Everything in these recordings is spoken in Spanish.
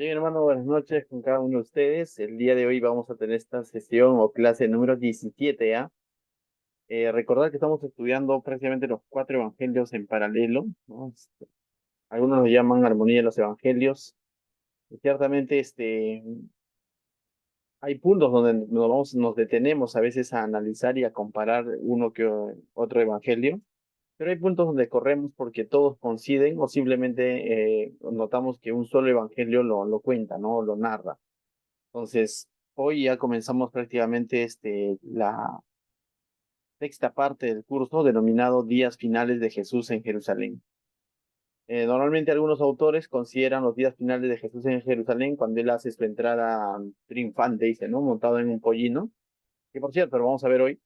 Bien, hermano, buenas noches con cada uno de ustedes. El día de hoy vamos a tener esta sesión o clase número 17 ya. Recordar que estamos estudiando prácticamente los cuatro evangelios en paralelo, ¿no? Algunos los llaman armonía de los evangelios. Y ciertamente hay puntos donde nos detenemos a veces a analizar y a comparar uno que otro evangelio, pero hay puntos donde corremos porque todos coinciden o simplemente notamos que un solo evangelio lo cuenta, ¿no? Lo narra. Entonces, hoy ya comenzamos prácticamente la sexta parte del curso denominado Días Finales de Jesús en Jerusalén. Normalmente algunos autores consideran los días finales de Jesús en Jerusalén cuando él hace su entrada triunfante, dice, ¿no? Montado en un pollino, que por cierto, lo vamos a ver hoy.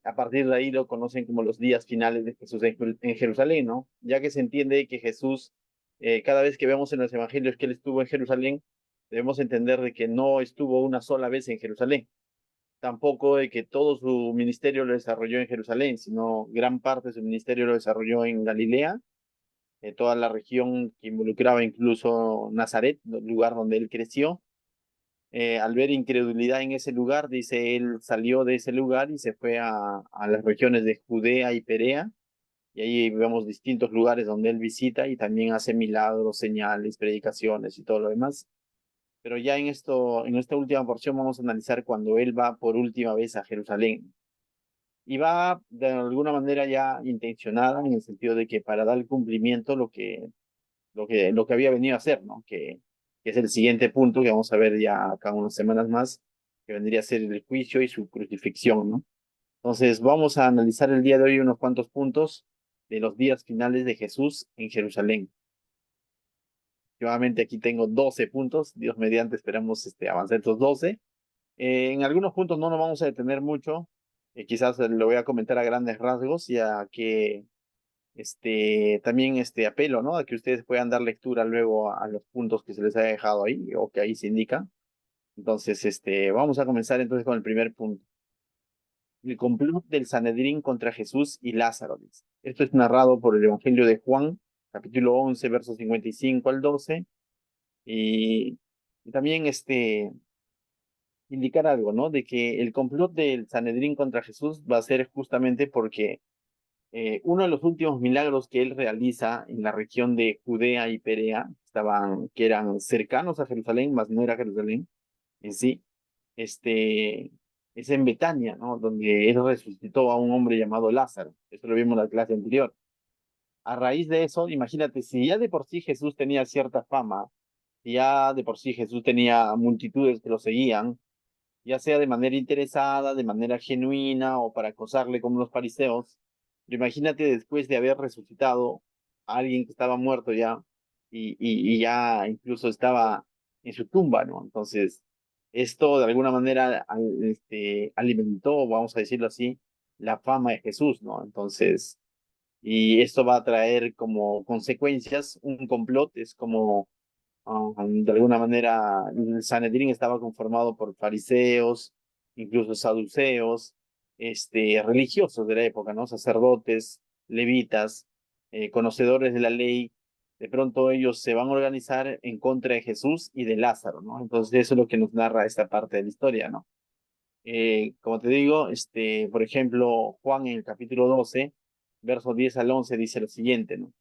A partir de ahí lo conocen como los días finales de Jesús en Jerusalén, ¿no? Ya que se entiende que Jesús, cada vez que vemos en los evangelios que él estuvo en Jerusalén, debemos entender de que no estuvo una sola vez en Jerusalén, tampoco de que todo su ministerio lo desarrolló en Jerusalén, sino gran parte de su ministerio lo desarrolló en Galilea, toda la región que involucraba incluso Nazaret, el lugar donde él creció. Al ver incredulidad en ese lugar, dice, él salió de ese lugar y se fue a las regiones de Judea y Perea, y ahí vemos distintos lugares donde él visita y también hace milagros, señales, predicaciones y todo lo demás. Pero ya en esta última porción vamos a analizar cuando él va por última vez a Jerusalén. Y va de alguna manera ya intencionada en el sentido de que para dar cumplimiento lo que había venido a hacer, ¿no? Que es el siguiente punto que vamos a ver ya acá unas semanas más, que vendría a ser el juicio y su crucifixión, ¿no? Entonces vamos a analizar el día de hoy unos cuantos puntos de los días finales de Jesús en Jerusalén. Nuevamente aquí tengo 12 puntos, Dios mediante esperamos avanzar estos 12. En algunos puntos no nos vamos a detener mucho, quizás lo voy a comentar a grandes rasgos, ya que también apelo, ¿no? A que ustedes puedan dar lectura luego a los puntos que se les haya dejado ahí o que ahí se indica. Entonces, vamos a comenzar entonces con el primer punto. El complot del Sanedrín contra Jesús y Lázaro, dice. Esto es narrado por el Evangelio de Juan, capítulo 11, versos 55 al 12. Y, y también indicar algo, ¿no? De que el complot del Sanedrín contra Jesús va a ser justamente porque uno de los últimos milagros que él realiza en la región de Judea y Perea, que eran cercanos a Jerusalén, mas no era Jerusalén en sí, este, es en Betania, ¿no? Donde él resucitó a un hombre llamado Lázaro. Eso lo vimos en la clase anterior. A raíz de eso, imagínate, si ya de por sí Jesús tenía cierta fama, si ya de por sí Jesús tenía multitudes que lo seguían, ya sea de manera interesada, de manera genuina o para acosarle como los fariseos. Pero imagínate después de haber resucitado a alguien que estaba muerto ya y ya incluso estaba en su tumba, ¿no? Entonces, esto de alguna manera alimentó, vamos a decirlo así, la fama de Jesús, ¿no? Entonces, y esto va a traer como consecuencias un complot, es como de alguna manera, el Sanedrín estaba conformado por fariseos, incluso saduceos, religiosos de la época, ¿no? Sacerdotes, levitas, conocedores de la ley. De pronto ellos se van a organizar en contra de Jesús y de Lázaro, ¿no? Entonces eso es lo que nos narra esta parte de la historia, ¿no? Como te digo, por ejemplo, Juan en el capítulo 12, versos 10 al 11, dice lo siguiente, ¿no?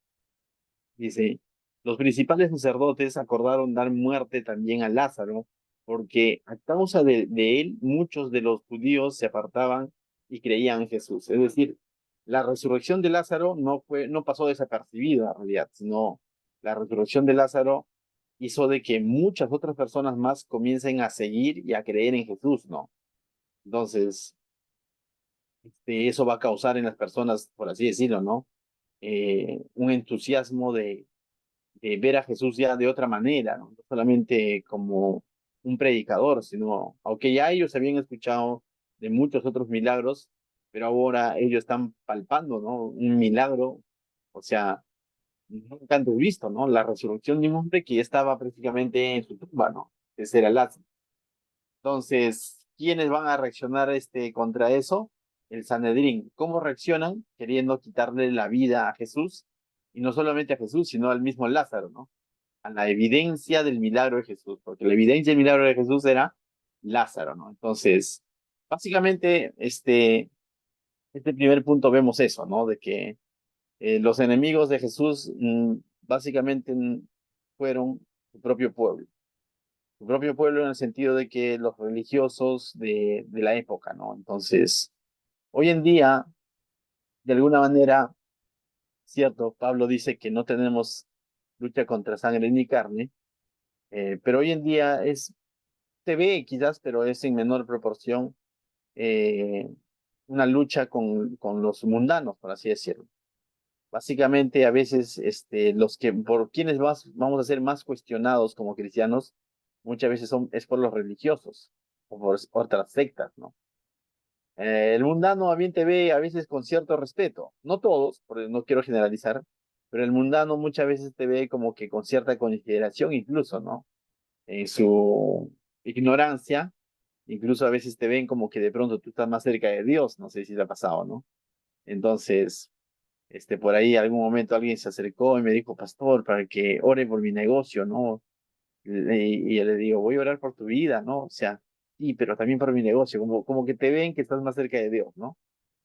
Dice, los principales sacerdotes acordaron dar muerte también a Lázaro, porque a causa de él muchos de los judíos se apartaban y creían en Jesús. Es decir, la resurrección de Lázaro no pasó desapercibida en realidad, sino la resurrección de Lázaro hizo de que muchas otras personas más comiencen a seguir y a creer en Jesús, ¿no? Entonces, eso va a causar en las personas, por así decirlo, ¿no? Un entusiasmo de ver a Jesús ya de otra manera, ¿no? No solamente como un predicador, sino, aunque ya ellos habían escuchado de muchos otros milagros, pero ahora ellos están palpando, ¿no? Un milagro, o sea, nunca antes visto, ¿no? La resurrección de un hombre que ya estaba prácticamente en su tumba, ¿no? Ese era Lázaro. Entonces, ¿quiénes van a reaccionar contra eso? El Sanedrín. ¿Cómo reaccionan? Queriendo quitarle la vida a Jesús, y no solamente a Jesús, sino al mismo Lázaro, ¿no? a la evidencia del milagro de Jesús, porque la evidencia del milagro de Jesús era Lázaro, ¿no? Entonces, básicamente, este primer punto vemos eso, ¿no? De que los enemigos de Jesús básicamente fueron su propio pueblo en el sentido de que los religiosos de la época, ¿no? Entonces, hoy en día, de alguna manera, cierto, Pablo dice que no tenemos lucha contra sangre ni carne, pero hoy en día se ve quizás, pero es en menor proporción, eh, una lucha con los mundanos, por así decirlo. Básicamente, a veces, los que por quienes vamos a ser más cuestionados como cristianos, muchas veces es por los religiosos o por otras sectas, ¿no? El mundano a bien te ve a veces con cierto respeto, no todos, porque no quiero generalizar, pero el mundano muchas veces te ve como que con cierta consideración incluso, ¿no? En su ignorancia, incluso a veces te ven como que de pronto tú estás más cerca de Dios, no sé si te ha pasado, ¿no? Entonces, por ahí algún momento alguien se acercó y me dijo, pastor, para que ore por mi negocio, ¿no? Y yo le digo, voy a orar por tu vida, ¿no? O sea, sí, pero también por mi negocio, como que te ven que estás más cerca de Dios, ¿no?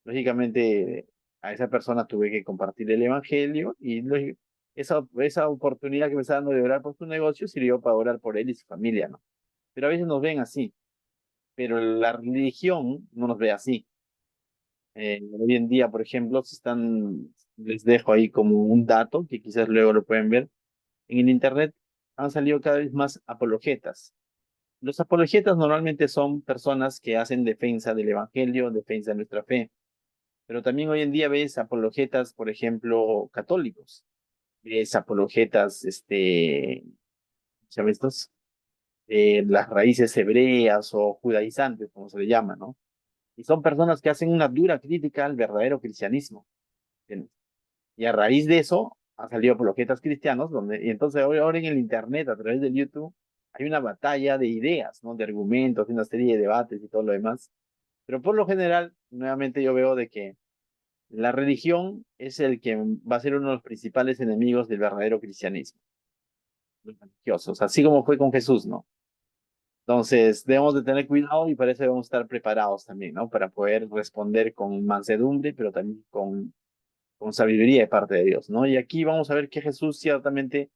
Lógicamente, a esa persona tuve que compartir el evangelio y esa oportunidad que me está dando de orar por su negocio sirvió para orar por él y su familia, ¿no? Pero a veces nos ven así, pero la religión no nos ve así. Hoy en día, por ejemplo, les dejo ahí como un dato que quizás luego lo pueden ver. En el Internet han salido cada vez más apologetas. Los apologetas normalmente son personas que hacen defensa del evangelio, defensa de nuestra fe. Pero también hoy en día ves apologetas, por ejemplo, católicos. Ves apologetas, ¿sabes estos? Las raíces hebreas o judaizantes, como se le llama, ¿no? Y son personas que hacen una dura crítica al verdadero cristianismo. ¿Entiendes? Y a raíz de eso han salido apologetas cristianos, y entonces ahora en el Internet, a través de YouTube, hay una batalla de ideas, ¿no? De argumentos, una serie de debates y todo lo demás. Pero por lo general, nuevamente yo veo de que la religión es el que va a ser uno de los principales enemigos del verdadero cristianismo, los religiosos, así como fue con Jesús, ¿no? Entonces, debemos de tener cuidado y para eso debemos estar preparados también, ¿no? Para poder responder con mansedumbre, pero también con sabiduría de parte de Dios, ¿no? Y aquí vamos a ver que Jesús ciertamente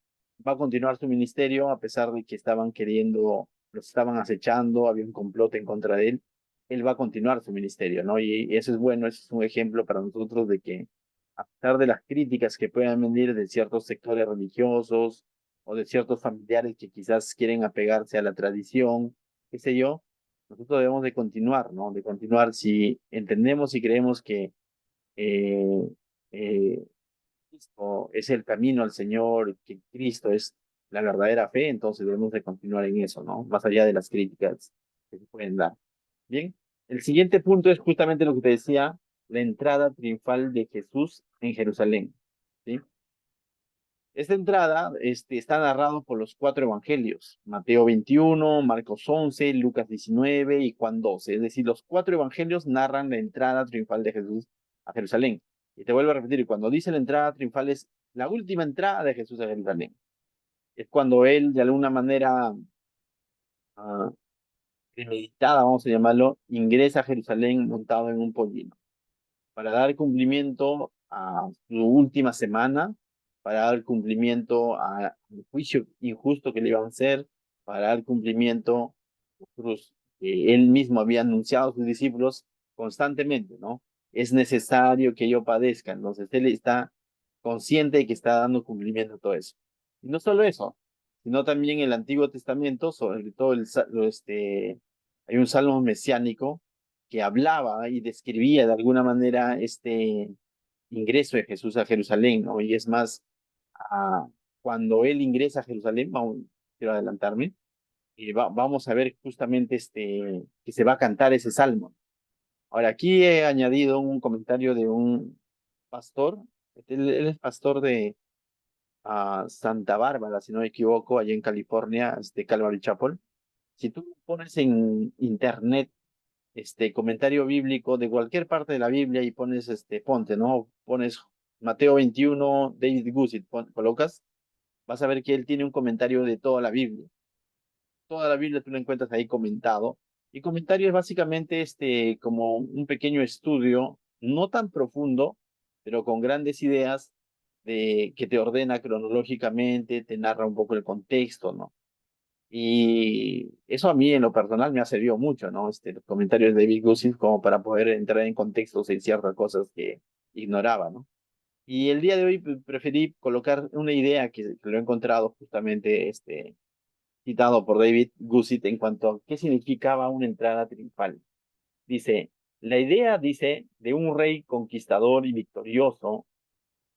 va a continuar su ministerio a pesar de que estaban queriendo, los estaban acechando, había un complot en contra de él. Él va a continuar su ministerio, ¿no? Y eso es bueno, eso es un ejemplo para nosotros de que a pesar de las críticas que puedan venir de ciertos sectores religiosos o de ciertos familiares que quizás quieren apegarse a la tradición, qué sé yo, nosotros debemos de continuar, ¿no? De continuar si entendemos y creemos que eh, eh, Cristo es el camino al Señor, que Cristo es la verdadera fe, entonces debemos de continuar en eso, ¿no? Más allá de las críticas que se pueden dar. Bien, el siguiente punto es justamente lo que te decía, la entrada triunfal de Jesús en Jerusalén, ¿sí? Esta entrada está narrado por los cuatro evangelios, Mateo 21, Marcos 11, Lucas 19 y Juan 12. Es decir, los cuatro evangelios narran la entrada triunfal de Jesús a Jerusalén. Y te vuelvo a repetir, cuando dice la entrada triunfal es la última entrada de Jesús a Jerusalén. Es cuando él, de alguna manera ah, premeditada, vamos a llamarlo, ingresa a Jerusalén montado en un pollino, para dar cumplimiento a su última semana, para dar cumplimiento al juicio injusto que le iban a hacer, para dar cumplimiento a la cruz que él mismo había anunciado a sus discípulos constantemente, ¿no? Es necesario que yo padezca. Entonces él está consciente de que está dando cumplimiento a todo eso. Y no solo eso, sino también el Antiguo Testamento, sobre todo hay un salmo mesiánico que hablaba y describía de alguna manera este ingreso de Jesús a Jerusalén, ¿no? Y es más, cuando él ingresa a Jerusalén, quiero adelantarme, y vamos a ver justamente que se va a cantar ese salmo. Ahora, aquí he añadido un comentario de un pastor, él es pastor de Santa Bárbara, si no me equivoco, allá en California, Calvary Chapel. Si tú pones en internet comentario bíblico de cualquier parte de la Biblia y ponte, ¿no? Pones Mateo 21, David Gusit, colocas, vas a ver que él tiene un comentario de toda la Biblia. Toda la Biblia tú la encuentras ahí comentado. Y comentario es básicamente como un pequeño estudio, no tan profundo, pero con grandes ideas que te ordena cronológicamente, te narra un poco el contexto, ¿no? Y eso a mí en lo personal me ha servido mucho, ¿no? Los comentarios de David Guzik como para poder entrar en contextos en ciertas cosas que ignoraba, ¿no? Y el día de hoy preferí colocar una idea que lo he encontrado justamente citado por David Guzik en cuanto a qué significaba una entrada triunfal. Dice, la idea, dice, de un rey conquistador y victorioso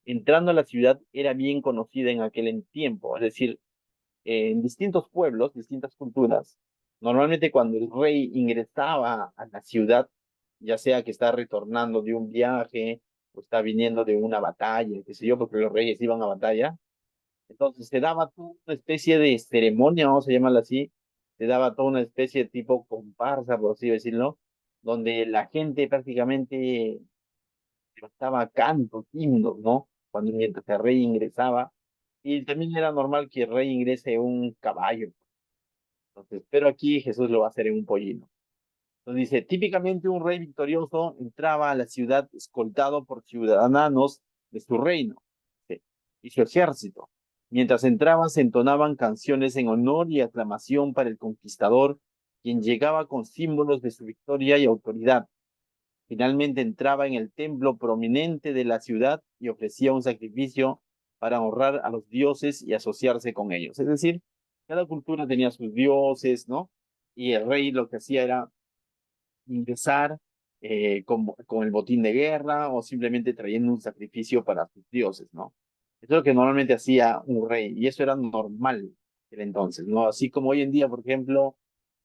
entrando a la ciudad era bien conocida en aquel tiempo, es decir, en distintos pueblos, distintas culturas, normalmente cuando el rey ingresaba a la ciudad, ya sea que está retornando de un viaje o está viniendo de una batalla, qué sé yo, porque los reyes iban a batalla, entonces se daba toda una especie de ceremonia, vamos a llamarla así, se daba toda una especie de tipo comparsa, por así decirlo, donde la gente prácticamente levantaba cantos, himnos, ¿no? Cuando mientras el rey ingresaba, y también era normal que el rey ingrese un caballo. Entonces, pero aquí Jesús lo va a hacer en un pollino. Entonces dice, típicamente un rey victorioso entraba a la ciudad escoltado por ciudadanos de su reino, ¿sí? Y su ejército. Mientras entraban se entonaban canciones en honor y aclamación para el conquistador, quien llegaba con símbolos de su victoria y autoridad. Finalmente entraba en el templo prominente de la ciudad y ofrecía un sacrificio para honrar a los dioses y asociarse con ellos. Es decir, cada cultura tenía sus dioses, ¿no? Y el rey lo que hacía era ingresar con el botín de guerra o simplemente trayendo un sacrificio para sus dioses, ¿no? Eso es lo que normalmente hacía un rey y eso era normal en el entonces, ¿no? Así como hoy en día, por ejemplo,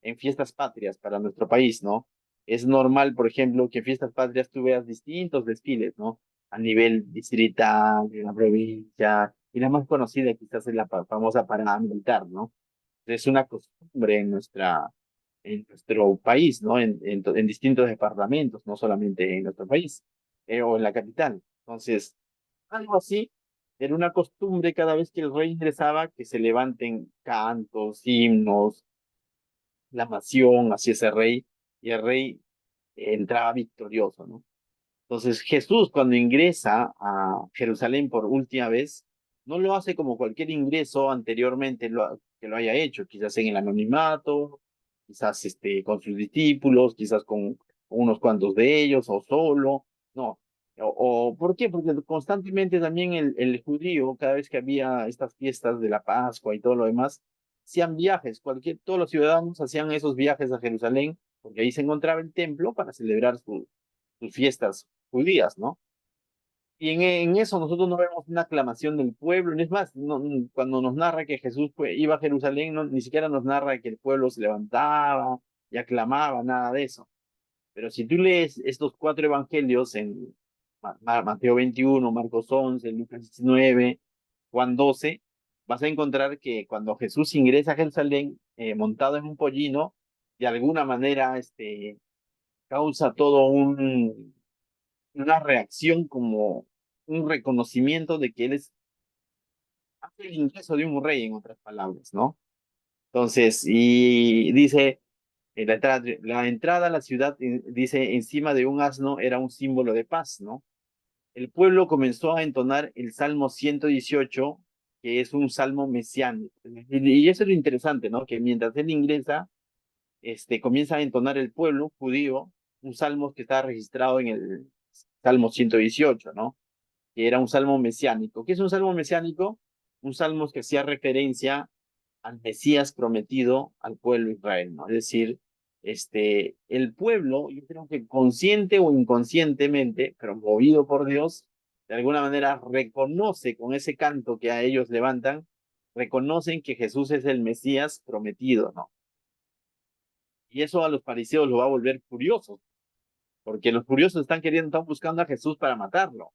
en fiestas patrias para nuestro país, ¿no? Es normal, por ejemplo, que en fiestas patrias tú veas distintos desfiles, ¿no? A nivel distrital, de la provincia, y la más conocida quizás es la famosa parada militar, ¿no? Es una costumbre en nuestro país, ¿no? En distintos departamentos, no solamente en nuestro país, o en la capital. Entonces, algo así, era una costumbre cada vez que el rey ingresaba, que se levanten cantos, himnos, aclamación hacia ese rey, y el rey entraba victorioso, ¿no? Entonces Jesús cuando ingresa a Jerusalén por última vez, no lo hace como cualquier ingreso anteriormente que lo haya hecho, quizás en el anonimato, quizás con sus discípulos, quizás con unos cuantos de ellos o solo, no. ¿Por qué? Porque constantemente también el judío, cada vez que había estas fiestas de la Pascua y todo lo demás, hacían viajes, todos los ciudadanos hacían esos viajes a Jerusalén, porque ahí se encontraba el templo para celebrar sus fiestas judías, ¿no? Y en eso nosotros no vemos una aclamación del pueblo, ni es más, cuando nos narra que Jesús iba a Jerusalén, ni siquiera nos narra que el pueblo se levantaba y aclamaba, nada de eso. Pero si tú lees estos cuatro evangelios en Mateo 21, Marcos 11, Lucas 19, Juan 12, vas a encontrar que cuando Jesús ingresa a Jerusalén montado en un pollino, de alguna manera causa todo una reacción como un reconocimiento de que él hace el ingreso de un rey, en otras palabras, ¿no? Entonces, y dice, la entrada a la ciudad, dice, encima de un asno era un símbolo de paz, ¿no? El pueblo comenzó a entonar el Salmo 118, que es un salmo mesiánico. Y eso es lo interesante, ¿no? Que mientras él ingresa, comienza a entonar el pueblo judío un salmo que está registrado en el Salmo 118, ¿no? Que era un salmo mesiánico. ¿Qué es un salmo mesiánico? Un salmo que hacía referencia al Mesías prometido al pueblo de Israel, ¿no? Es decir, el pueblo, yo creo que consciente o inconscientemente, pero movido por Dios, de alguna manera reconoce con ese canto que a ellos levantan, reconocen que Jesús es el Mesías prometido, ¿no? Y eso a los fariseos lo va a volver furiosos, porque los furiosos están buscando a Jesús para matarlo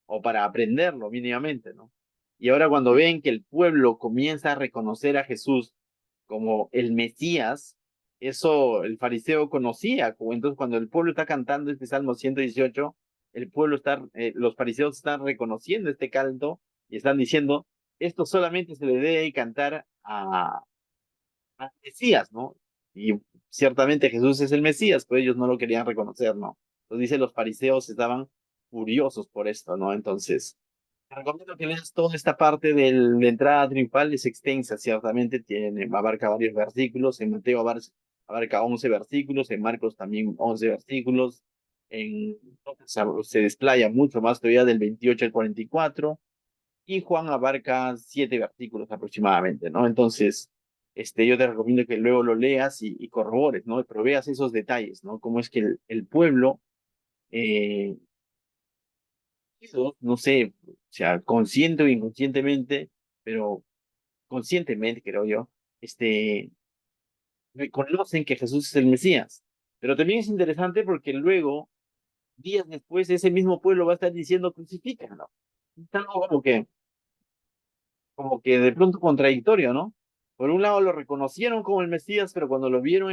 o para aprenderlo mínimamente, ¿no? Y ahora cuando ven que el pueblo comienza a reconocer a Jesús como el Mesías, eso el fariseo conocía, entonces cuando el pueblo está cantando este Salmo 118, los fariseos están reconociendo este canto y están diciendo, esto solamente se le debe cantar a Mesías, ¿no? Y ciertamente Jesús es el Mesías, pero ellos no lo querían reconocer, ¿no? Entonces dice, los fariseos estaban furiosos por esto, ¿no? Entonces, te recomiendo que leas toda esta parte de la entrada triunfal, es extensa, ciertamente, abarca varios versículos, en Mateo abarca 11 versículos, en Marcos también 11 versículos, en se desplaya mucho más todavía del 28 al 44, y Juan abarca 7 versículos aproximadamente, ¿no? Entonces, yo te recomiendo que luego lo leas y corrobores, ¿no? Pero veas esos detalles, ¿no? Cómo es que el pueblo, eh, no sé, o sea, consciente o inconscientemente, pero conscientemente, creo yo, reconocen que Jesús es el Mesías. Pero también es interesante porque luego, días después, ese mismo pueblo va a estar diciendo crucifícalo. Es algo como que de pronto contradictorio, ¿no? Por un lado lo reconocieron como el Mesías, pero cuando lo vieron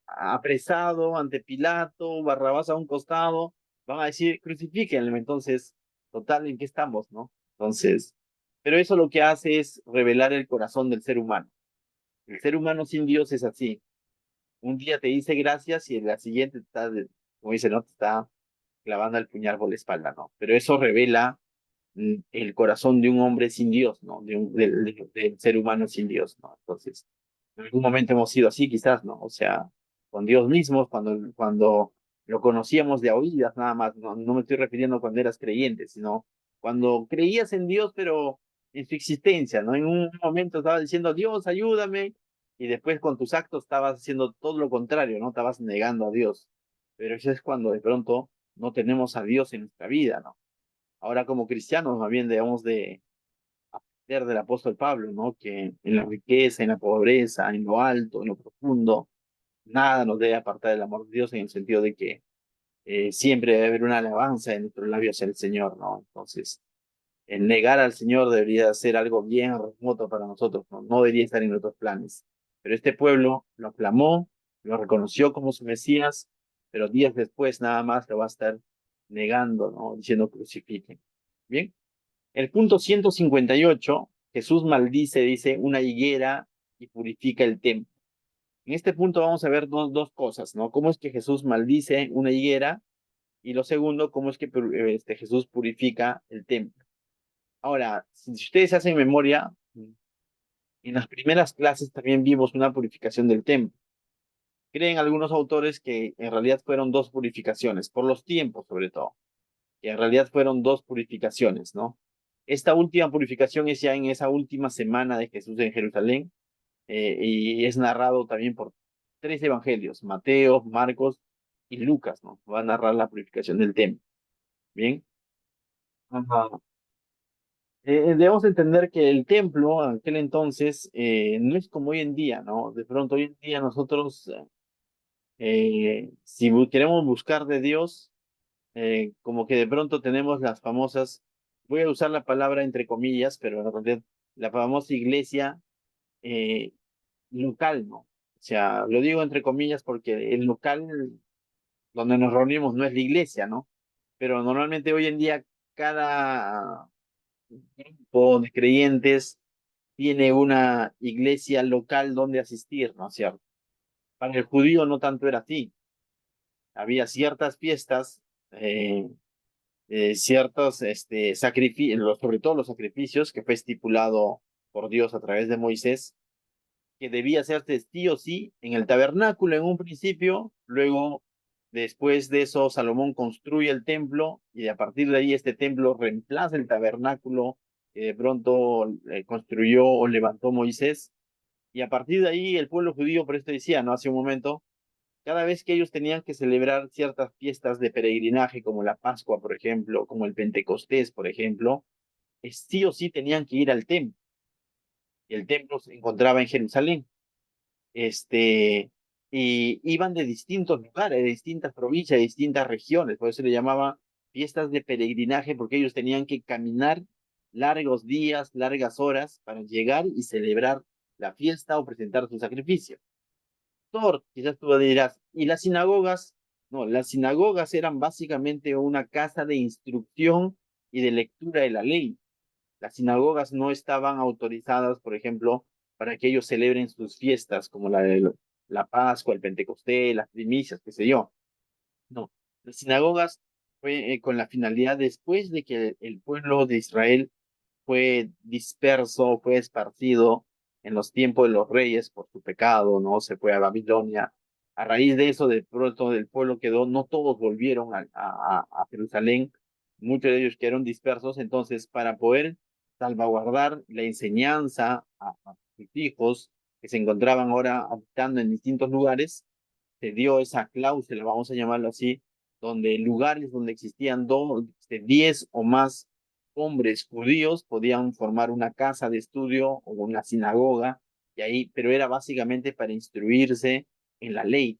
apresado ante Pilato, Barrabás a un costado, van a decir, crucifíquenlo. Entonces, total, ¿en qué estamos, no? Entonces, pero eso lo que hace es revelar el corazón del ser humano. El ser humano sin Dios es así. Un día te dice gracias y en la siguiente está, como dice, ¿no? Te está clavando el puñal por la espalda, ¿no? Pero eso revela el corazón de un hombre sin Dios, ¿no? Del ser humano sin Dios, ¿no? Entonces, en algún momento hemos sido así, quizás, ¿no? O sea, con Dios mismo, cuando lo conocíamos de a oídas nada más, no me estoy refiriendo cuando eras creyente, sino cuando creías en Dios, pero en su existencia, ¿no? En un momento estabas diciendo, Dios, ayúdame, y después con tus actos estabas haciendo todo lo contrario, ¿no? Estabas negando a Dios. Pero eso es cuando de pronto no tenemos a Dios en nuestra vida, ¿no? Ahora como cristianos más bien debemos de aprender del apóstol Pablo, ¿no? Que en la riqueza, en la pobreza, en lo alto, en lo profundo, nada nos debe apartar del amor de Dios en el sentido de que siempre debe haber una alabanza en nuestros labios hacia el Señor, ¿no? Entonces, el negar al Señor debería ser algo bien remoto para nosotros, ¿no? No debería estar en nuestros planes. Pero este pueblo lo aclamó, lo reconoció como su Mesías, pero días después nada más lo va a estar negando, ¿no? Diciendo crucifiquen. Bien. El punto 158, Jesús maldice, dice, una higuera y purifica el templo. En este punto vamos a ver dos cosas, ¿no? Cómo es que Jesús maldice una higuera y lo segundo, cómo es que Jesús purifica el templo. Ahora, si ustedes hacen memoria, en las primeras clases también vimos una purificación del templo. Creen algunos autores que en realidad fueron dos purificaciones, por los tiempos sobre todo, que en realidad fueron dos purificaciones, ¿no? Esta última purificación es ya en esa última semana de Jesús en Jerusalén, y es narrado también por tres evangelios, Mateo, Marcos y Lucas, ¿no? Va a narrar la purificación del templo. Bien. Ajá. Debemos entender que el templo, en aquel entonces, no es como hoy en día, ¿no? De pronto hoy en día nosotros, si queremos buscar de Dios, como que de pronto tenemos las famosas, voy a usar la palabra entre comillas, pero en realidad la famosa iglesia eh, local, ¿no? O sea, lo digo entre comillas porque el local donde nos reunimos no es la iglesia, ¿no? Pero normalmente hoy en día cada grupo de creyentes tiene una iglesia local donde asistir, ¿no es cierto? Para el judío no tanto era así. Había ciertas fiestas, ciertos sacrificios, sobre todo los sacrificios que fue estipulado por Dios a través de Moisés, que debía hacerse sí o sí en el tabernáculo en un principio, luego después de eso Salomón construye el templo y a partir de ahí este templo reemplaza el tabernáculo que de pronto construyó o levantó Moisés, y a partir de ahí el pueblo judío, por esto decía, ¿no? Hace un momento, cada vez que ellos tenían que celebrar ciertas fiestas de peregrinaje, como la Pascua, por ejemplo, como el Pentecostés, por ejemplo, sí o sí tenían que ir al templo. Y el templo se encontraba en Jerusalén. Y iban de distintos lugares, de distintas provincias, de distintas regiones. Por eso le llamaba fiestas de peregrinaje, porque ellos tenían que caminar largos días, largas horas para llegar y celebrar la fiesta o presentar su sacrificio. Quizás tú dirás, ¿y las sinagogas? No, las sinagogas eran básicamente una casa de instrucción y de lectura de la ley. Las sinagogas no estaban autorizadas, por ejemplo, para que ellos celebren sus fiestas, como la Pascua, el Pentecostés, las primicias, qué sé yo. No, las sinagogas fue con la finalidad después de que el pueblo de Israel fue disperso, fue esparcido en los tiempos de los reyes por su pecado, ¿no? Se fue a Babilonia. A raíz de eso, de pronto el pueblo quedó, no todos volvieron a Jerusalén, muchos de ellos quedaron dispersos, entonces para poder salvaguardar la enseñanza a sus hijos que se encontraban ahora habitando en distintos lugares, se dio esa cláusula, vamos a llamarlo así, donde lugares donde existían 10 o más hombres judíos podían formar una casa de estudio o una sinagoga, y ahí, pero era básicamente para instruirse en la ley,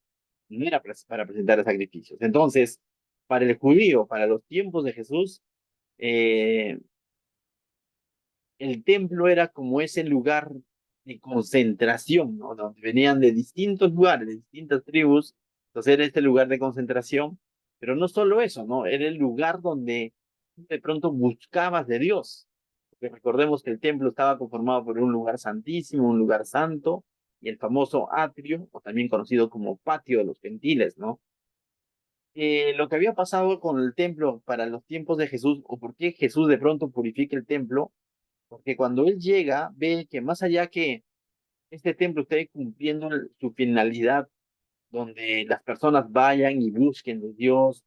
no era para presentar sacrificios. Entonces, para el judío, para los tiempos de Jesús, eh, el templo era como ese lugar de concentración, ¿no? Donde venían de distintos lugares, de distintas tribus, entonces era este lugar de concentración, pero no solo eso, ¿no? Era el lugar donde de pronto buscabas de Dios, porque recordemos que el templo estaba conformado por un lugar santísimo, un lugar santo, y el famoso atrio, o también conocido como patio de los gentiles, ¿no? Lo que había pasado con el templo para los tiempos de Jesús, o por qué Jesús de pronto purifica el templo, porque cuando él llega, ve que más allá que este templo esté cumpliendo su finalidad, donde las personas vayan y busquen de Dios,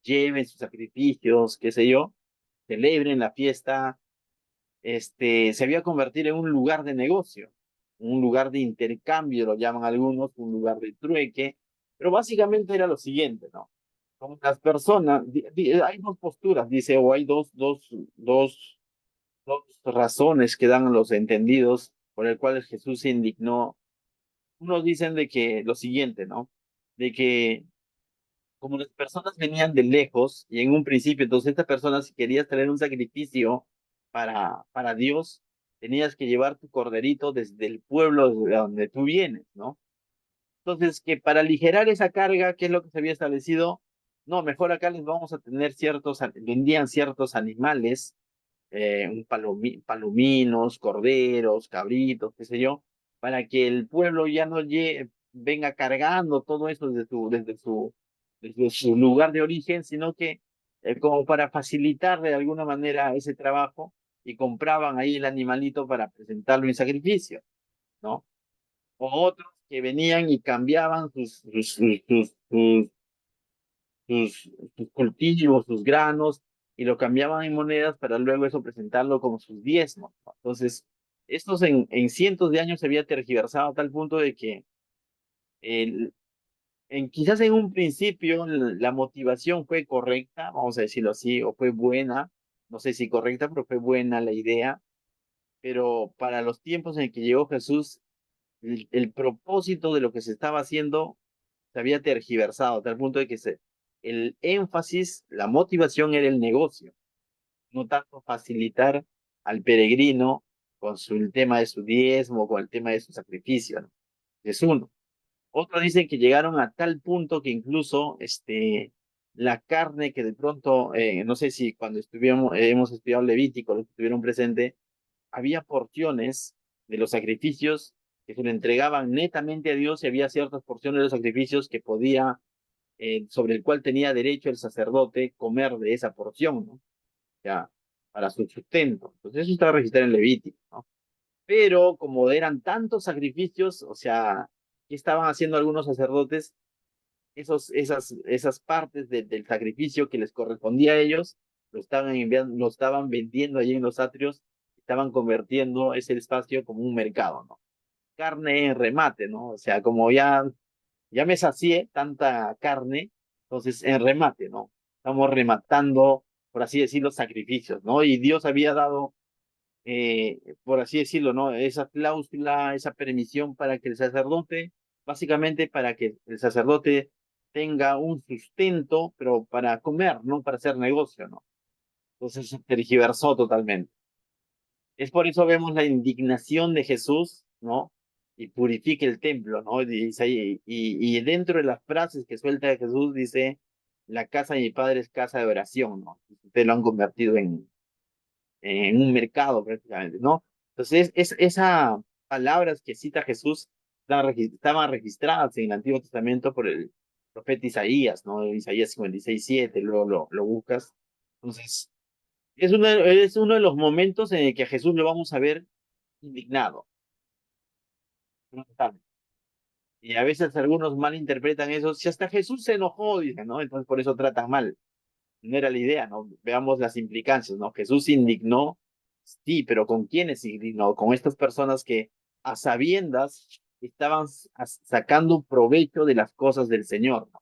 lleven sus sacrificios, qué sé yo, celebren la fiesta, se había convertido en un lugar de negocio, un lugar de intercambio, lo llaman algunos, un lugar de trueque, pero básicamente era lo siguiente, ¿no? Como las personas, hay dos posturas, dice, o hay dos razones que dan los entendidos por el cual Jesús se indignó. Unos dicen de que lo siguiente, ¿no? De que como las personas venían de lejos y en un principio, entonces estas personas, si querías traer un sacrificio para Dios, tenías que llevar tu corderito desde el pueblo de donde tú vienes, ¿no? Entonces, que para aligerar esa carga, ¿qué es lo que se había establecido? No, mejor acá les vamos a tener vendían ciertos animales palominos, corderos, cabritos, qué sé yo, para que el pueblo ya no venga cargando todo eso desde su lugar de origen, sino que como para facilitar de alguna manera ese trabajo y compraban ahí el animalito para presentarlo en sacrificio, ¿no? O otros que venían y cambiaban sus cultivos, sus granos, y lo cambiaban en monedas para luego eso presentarlo como sus diezmos, ¿no? Entonces, estos en cientos de años se había tergiversado a tal punto de que el, quizás en un principio la motivación fue correcta, vamos a decirlo así, o fue buena, no sé si correcta, pero fue buena la idea, pero para los tiempos en que llegó Jesús, el propósito de lo que se estaba haciendo se había tergiversado, a tal punto de que el énfasis, la motivación era el negocio, no tanto facilitar al peregrino con el tema de su diezmo, con el tema de su sacrificio, ¿no? Es uno. Otros dicen que llegaron a tal punto que incluso la carne que de pronto, no sé si cuando hemos estudiado Levítico, los que estuvieron presentes, había porciones de los sacrificios que se le entregaban netamente a Dios y había ciertas porciones de los sacrificios que sobre el cual tenía derecho el sacerdote comer de esa porción, ¿no? Ya, para su sustento. Entonces eso está registrado en Levítico, ¿no? Pero como eran tantos sacrificios, o sea, ¿qué estaban haciendo algunos sacerdotes? Esas partes del sacrificio que les correspondía a ellos, lo estaban vendiendo allí en los atrios, estaban convirtiendo ese espacio como un mercado, ¿no? Carne en remate, ¿no? O sea, como ya me sacié tanta carne, entonces en remate, ¿no? Estamos rematando, por así decirlo, sacrificios, ¿no? Y Dios había dado, por así decirlo, ¿no? Esa cláusula, esa permisión para que el sacerdote, básicamente para que el sacerdote tenga un sustento, pero para comer, no para hacer negocio, ¿no? Entonces se tergiversó totalmente. Es por eso vemos la indignación de Jesús, ¿no? Y purifica el templo, ¿no? Y dentro de las frases que suelta Jesús dice, la casa de mi padre es casa de oración, ¿no? Ustedes lo han convertido en un mercado prácticamente, ¿no? Entonces, esas palabras que cita Jesús estaban registradas en el Antiguo Testamento por el profeta Isaías, ¿no? Isaías 56:7, luego lo buscas. Entonces, es uno de los momentos en el que a Jesús lo vamos a ver indignado. Y a veces algunos malinterpretan eso. Si hasta Jesús se enojó, dicen, ¿no? Entonces por eso tratan mal. No era la idea, ¿no? Veamos las implicancias, ¿no? Jesús se indignó, sí, pero ¿con quiénes se indignó? Con estas personas que a sabiendas estaban sacando provecho de las cosas del Señor, ¿no?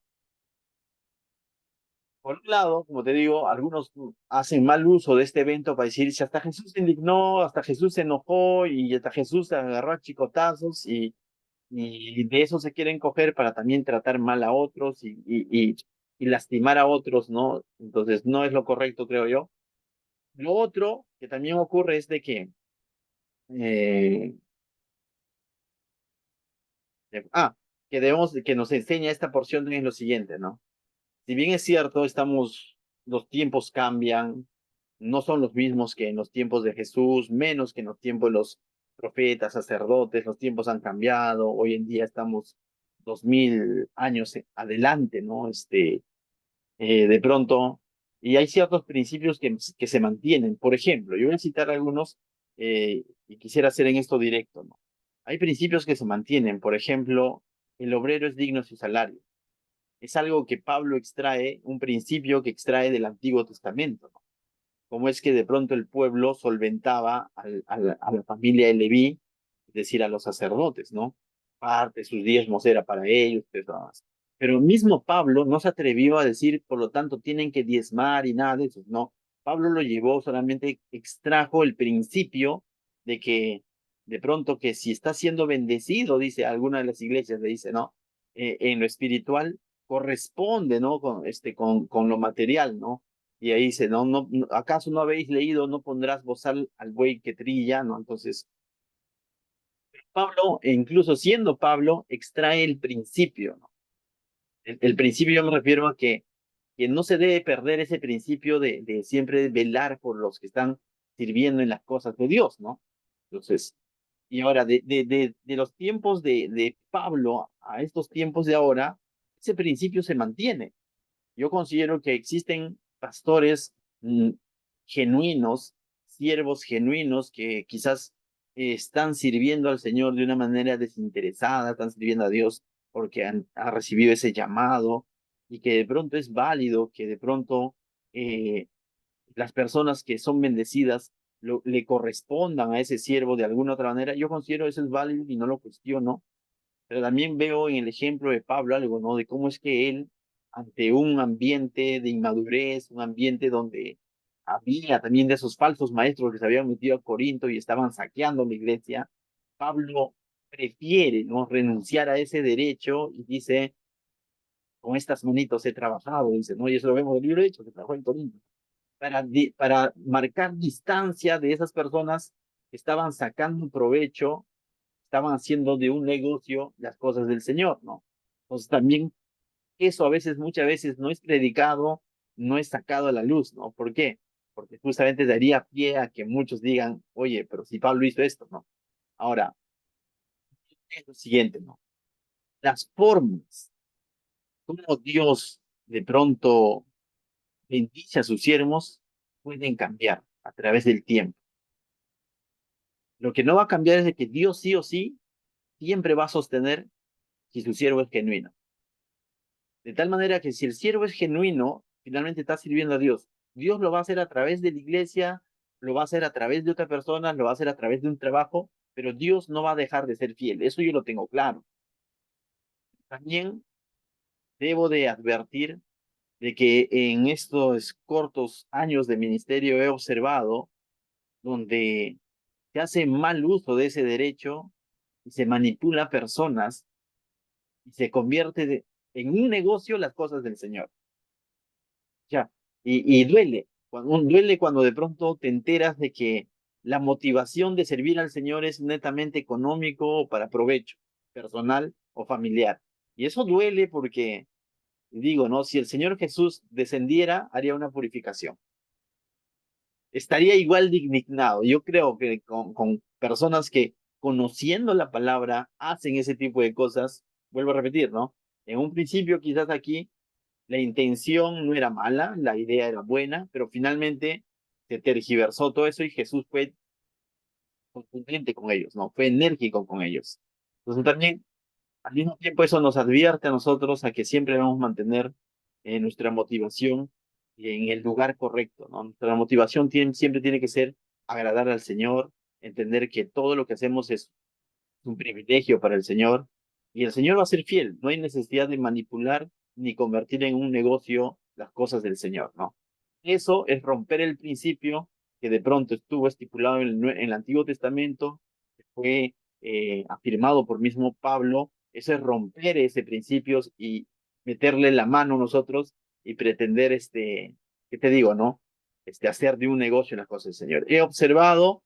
Por un lado, como te digo, algunos hacen mal uso de este evento para decir, si hasta Jesús se indignó, hasta Jesús se enojó y hasta Jesús se agarró a chicotazos y de eso se quieren coger para también tratar mal a otros y lastimar a otros, ¿no? Entonces no es lo correcto, creo yo. Lo otro que también ocurre es de que, eh, que debemos, que nos enseña esta porción es lo siguiente, ¿no? Si bien es cierto, los tiempos cambian, no son los mismos que en los tiempos de Jesús, menos que en los tiempos de los profetas, sacerdotes, los tiempos han cambiado, hoy en día estamos 2000 años adelante, ¿no? De pronto, y hay ciertos principios que se mantienen. Por ejemplo, yo voy a citar algunos y quisiera hacer en esto directo, ¿no? Hay principios que se mantienen. Por ejemplo, el obrero es digno de su salario. Es algo que Pablo extrae, un principio que extrae del Antiguo Testamento, ¿no? Como es que de pronto el pueblo solventaba a la familia de Leví, es decir, a los sacerdotes, ¿no? Parte de sus diezmos era para ellos, pero mismo Pablo no se atrevió a decir, por lo tanto, tienen que diezmar y nada de eso, no. Pablo lo llevó, solamente extrajo el principio de que de pronto que si está siendo bendecido, dice alguna de las iglesias, le dice, ¿no? En lo espiritual corresponde, ¿no? Con lo material, ¿no? Y ahí dice, no, ¿acaso no habéis leído, no pondrás bozal al buey que trilla, ¿no? Entonces, Pablo, e incluso siendo Pablo, extrae el principio, ¿no? El principio yo me refiero a que no se debe perder ese principio de siempre velar por los que están sirviendo en las cosas de Dios, ¿no? Entonces, y ahora, de los tiempos de Pablo a estos tiempos de ahora, ese principio se mantiene. Yo considero que existen pastores genuinos, siervos genuinos que quizás están sirviendo al Señor de una manera desinteresada, están sirviendo a Dios porque ha recibido ese llamado y que de pronto es válido, que de pronto eh, las personas que son bendecidas le correspondan a ese siervo de alguna otra manera. Yo considero eso es válido y no lo cuestiono, pero también veo en el ejemplo de Pablo algo, ¿no? De cómo es que él, ante un ambiente de inmadurez, un ambiente donde había también de esos falsos maestros que se habían metido a Corinto y estaban saqueando la iglesia, Pablo prefiere, ¿no? Renunciar a ese derecho y dice, con estas manitos he trabajado, dice, ¿no? Y eso lo vemos en el libro de Hechos, que trabajó en Corinto, para marcar distancia de esas personas que estaban sacando provecho, estaban haciendo de un negocio las cosas del Señor, ¿no? Entonces también eso a veces, muchas veces no es predicado, no es sacado a la luz, ¿no? ¿Por qué? Porque justamente daría pie a que muchos digan, oye, pero si Pablo hizo esto, ¿no? Ahora, es lo siguiente, ¿no? Las formas, como Dios de pronto bendice a sus siervos, pueden cambiar a través del tiempo. Lo que no va a cambiar es de que Dios sí o sí siempre va a sostener si su siervo es genuino. De tal manera que si el siervo es genuino, finalmente está sirviendo a Dios. Dios lo va a hacer a través de la iglesia, lo va a hacer a través de otra persona, lo va a hacer a través de un trabajo, pero Dios no va a dejar de ser fiel. Eso yo lo tengo claro. También debo de advertir de que en estos cortos años de ministerio he observado donde se hace mal uso de ese derecho y se manipula personas y se convierte en un negocio las cosas del Señor. Ya, y duele, duele cuando de pronto te enteras de que la motivación de servir al Señor es netamente económico o para provecho personal o familiar. Y eso duele porque, digo, ¿no? Si el Señor Jesús descendiera, haría una purificación. estaría igual de indignado. Yo creo que con personas que conociendo la palabra hacen ese tipo de cosas, vuelvo a repetir, ¿no? En un principio quizás aquí la intención no era mala, la idea era buena, pero finalmente se tergiversó todo eso y Jesús fue contundente con ellos, ¿no? Fue enérgico con ellos. Entonces también, al mismo tiempo, eso nos advierte a nosotros a que siempre debemos mantener nuestra motivación en el lugar correcto, ¿no? Nuestra motivación siempre tiene que ser agradar al Señor, entender que todo lo que hacemos es un privilegio para el Señor y el Señor va a ser fiel. No hay necesidad de manipular ni convertir en un negocio las cosas del Señor, ¿no? Eso es romper el principio que de pronto estuvo estipulado en el Antiguo Testamento, que fue afirmado por mismo Pablo. Eso es romper ese principio y meterle la mano a nosotros y pretender, ¿qué te digo, no? Hacer de un negocio las cosas del Señor. He observado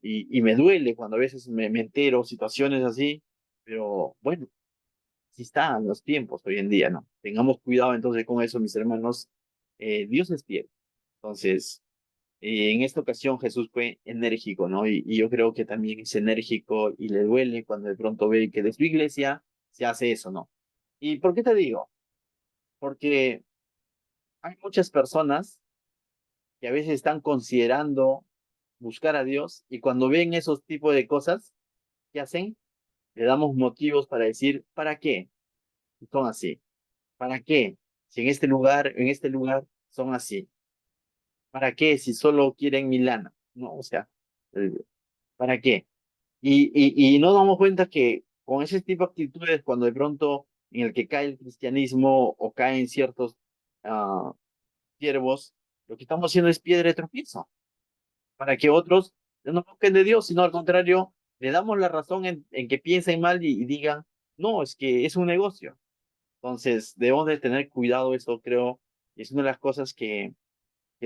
y me duele cuando a veces me entero situaciones así, pero bueno, así están los tiempos hoy en día, ¿no? Tengamos cuidado entonces con eso, mis hermanos. Dios es fiel. Entonces, en esta ocasión Jesús fue enérgico, ¿no? Y yo creo que también es enérgico y le duele cuando de pronto ve que de su iglesia se hace eso, ¿no? ¿Y por qué te digo? Porque hay muchas personas que a veces están considerando buscar a Dios y cuando ven esos tipos de cosas, ¿qué hacen? Le damos motivos para decir, ¿para qué? Son así. ¿Para qué? Si en este lugar son así. ¿Para qué? Si solo quieren mi lana. No, o sea, eh, ¿para qué? Y nos damos cuenta que con ese tipo de actitudes, cuando de pronto en el que cae el cristianismo o caen ciertos ah, siervos, lo que estamos haciendo es piedra de tropiezo, para que otros no busquen de Dios, sino al contrario, le damos la razón en que piensen mal y digan, no, es que es un negocio. Entonces, debemos de tener cuidado, eso creo, y es una de las cosas que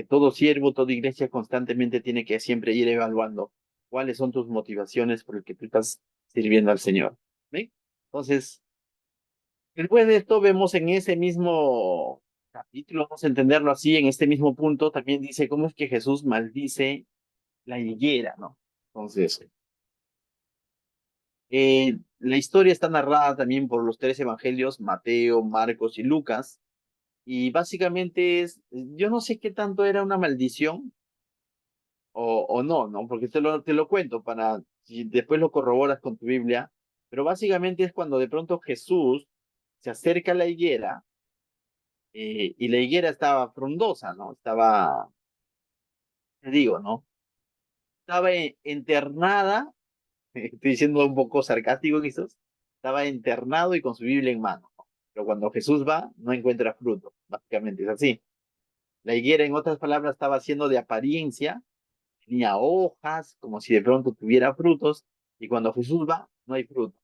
todo siervo, toda iglesia constantemente tiene que siempre ir evaluando cuáles son tus motivaciones por el que tú estás sirviendo al Señor. ¿Ven? Entonces, después de esto vemos en ese mismo capítulo, vamos a entenderlo así, en este mismo punto, también dice cómo es que Jesús maldice la higuera, ¿no? Entonces, la historia está narrada también por los tres evangelios, Mateo, Marcos y Lucas, y básicamente es, yo no sé qué tanto era una maldición o no, ¿no? Porque te lo cuento para, si después lo corroboras con tu Biblia, pero básicamente es cuando de pronto Jesús se acerca a la higuera y la higuera estaba frondosa, ¿no? Estaba, te digo, ¿no? Estaba internada, estoy diciendo un poco sarcástico quizás, estaba internado y con su Biblia en mano, ¿no? Pero cuando Jesús va, no encuentra fruto, básicamente es así. La higuera, en otras palabras, estaba haciendo de apariencia, tenía hojas, como si de pronto tuviera frutos, y cuando Jesús va, no hay fruto.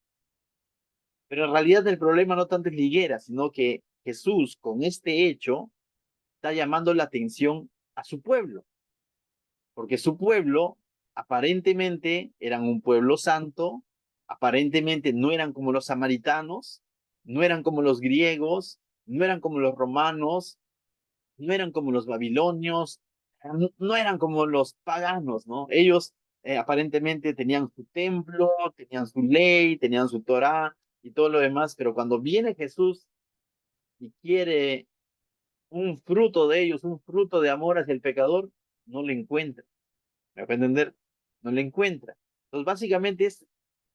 Pero en realidad el problema no tanto es la higuera, sino que Jesús con este hecho está llamando la atención a su pueblo, porque su pueblo aparentemente eran un pueblo santo, aparentemente no eran como los samaritanos, no eran como los griegos, no eran como los romanos, no eran como los babilonios, no eran como los paganos, ¿no? Ellos aparentemente tenían su templo, tenían su ley, tenían su Torá y todo lo demás, pero cuando viene Jesús y quiere un fruto de ellos, un fruto de amor hacia el pecador, no le encuentra. ¿Me va a entender? No le encuentra. Entonces, básicamente es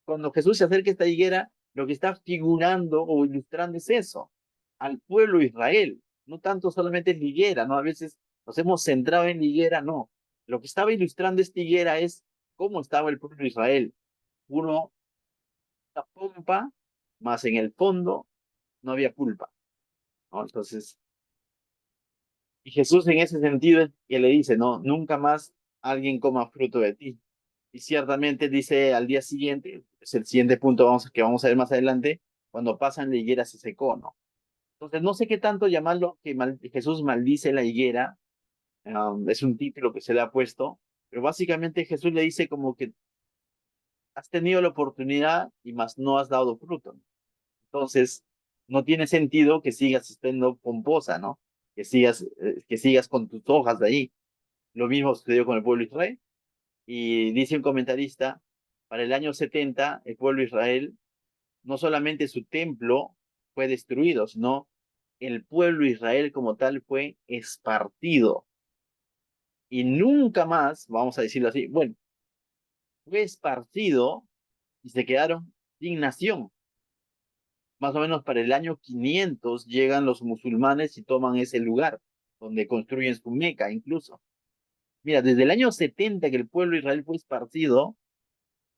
cuando Jesús se acerca a esta higuera, lo que está figurando o ilustrando es eso, al pueblo de Israel. No tanto solamente es la higuera, ¿no? A veces nos hemos centrado en la higuera, no. Lo que estaba ilustrando esta higuera es cómo estaba el pueblo de Israel. Uno, la pompa, más en el fondo no había pulpa, ¿no? Entonces, y Jesús en ese sentido es que le dice, no, nunca más alguien coma fruto de ti. Y ciertamente dice al día siguiente, es el siguiente punto que vamos a ver más adelante, cuando pasan la higuera se secó, ¿no? Entonces no sé qué tanto llamarlo que Jesús maldice la higuera, es un título que se le ha puesto, pero básicamente Jesús le dice como que has tenido la oportunidad y más no has dado fruto. Entonces no tiene sentido que sigas estando pomposa, ¿no? Que sigas con tus hojas de ahí. Lo mismo sucedió con el pueblo de Israel. Y dice un comentarista, para el año 70, el pueblo de Israel, no solamente su templo fue destruido, sino el pueblo de Israel como tal fue esparcido. Y nunca más, vamos a decirlo así, bueno, fue esparcido y se quedaron sin nación. Más o menos para el año 500 llegan los musulmanes y toman ese lugar, donde construyen su Meca incluso. Mira, desde el año 70 que el pueblo de Israel fue esparcido,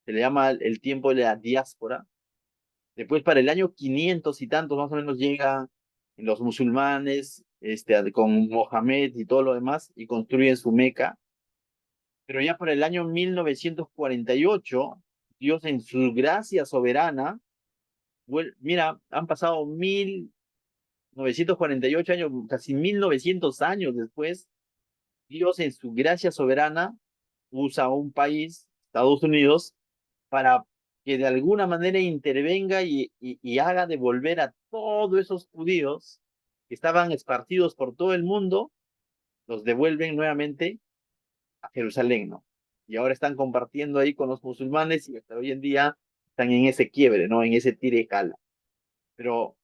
se le llama el tiempo de la diáspora. Después para el año 500 y tantos más o menos llegan los musulmanes con Mohamed y todo lo demás y construyen su Meca. Pero ya para el año 1948, Dios en su gracia soberana, mira, han pasado 1948 años, casi 1900 años después, Dios en su gracia soberana usa a un país, Estados Unidos, para que de alguna manera intervenga y haga devolver a todos esos judíos que estaban esparcidos por todo el mundo, los devuelven nuevamente a Jerusalén, ¿no? Y ahora están compartiendo ahí con los musulmanes y hasta hoy en día están en ese quiebre, ¿no? En ese tire y jala. Pero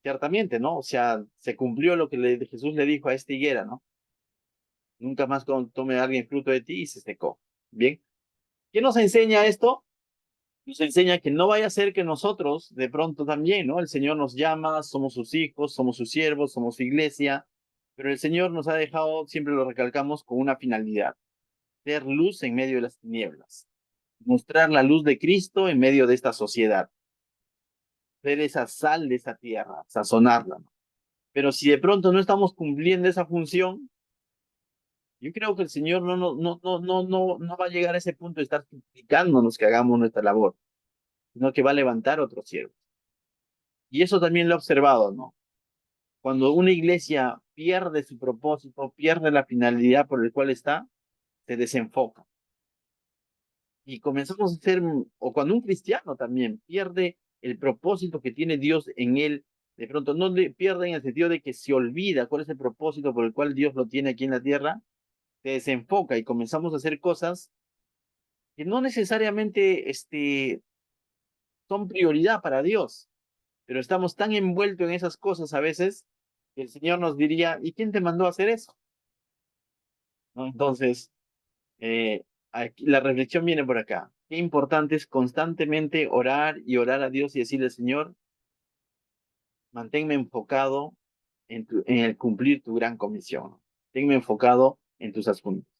ciertamente, ¿no? O sea, se cumplió lo que Jesús le dijo a esta higuera, ¿no? Nunca más tome alguien fruto de ti y se secó. Bien. ¿Qué nos enseña esto? Nos enseña que no vaya a ser que nosotros de pronto también, ¿no? El Señor nos llama, somos sus hijos, somos sus siervos, somos su iglesia, pero el Señor nos ha dejado, siempre lo recalcamos, con una finalidad, ser luz en medio de las tinieblas, mostrar la luz de Cristo en medio de esta sociedad, ser esa sal de esta tierra, sazonarla, ¿no? Pero si de pronto no estamos cumpliendo esa función, yo creo que el Señor no va a llegar a ese punto de estar suplicándonos que hagamos nuestra labor, sino que va a levantar otros siervos. Y eso también lo he observado, ¿no? Cuando una iglesia pierde su propósito, pierde la finalidad por el cual está, se desenfoca. Y comenzamos a ser, o cuando un cristiano también pierde el propósito que tiene Dios en él, de pronto no le pierde en el sentido de que se olvida cuál es el propósito por el cual Dios lo tiene aquí en la tierra, se desenfoca y comenzamos a hacer cosas que no necesariamente son prioridad para Dios, pero estamos tan envueltos en esas cosas a veces que el Señor nos diría, ¿y quién te mandó a hacer eso? ¿No? Entonces, la reflexión viene por acá. Qué importante es constantemente orar y orar a Dios y decirle, Señor, manténme enfocado en el cumplir tu gran comisión. Tenme enfocado en tus asuntos.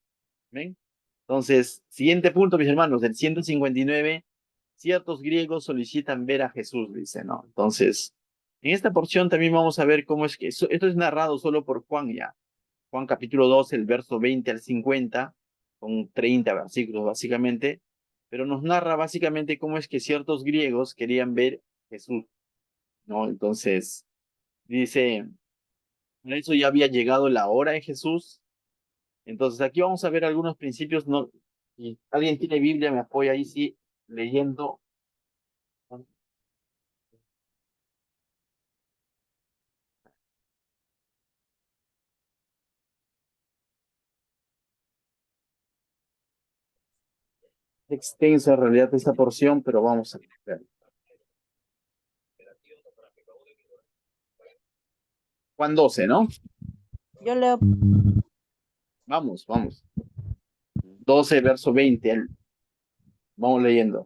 ¿Ven? Entonces, siguiente punto, mis hermanos, del 159, ciertos griegos solicitan ver a Jesús, dice, ¿no? Entonces, en esta porción también vamos a ver cómo es que esto es narrado solo por Juan ya. Juan capítulo 2, el verso 20 al 50, con 30 versículos básicamente, pero nos narra básicamente cómo es que ciertos griegos querían ver a Jesús, ¿no? Entonces, dice, por eso ya había llegado la hora de Jesús. Entonces, aquí vamos a ver algunos principios, ¿no? Si alguien tiene Biblia, me apoya ahí, sí, leyendo. Extensa en realidad esta porción, pero vamos a ver. Juan 12, ¿no? Yo leo. Vamos, vamos. 12, verso 20. Vamos leyendo.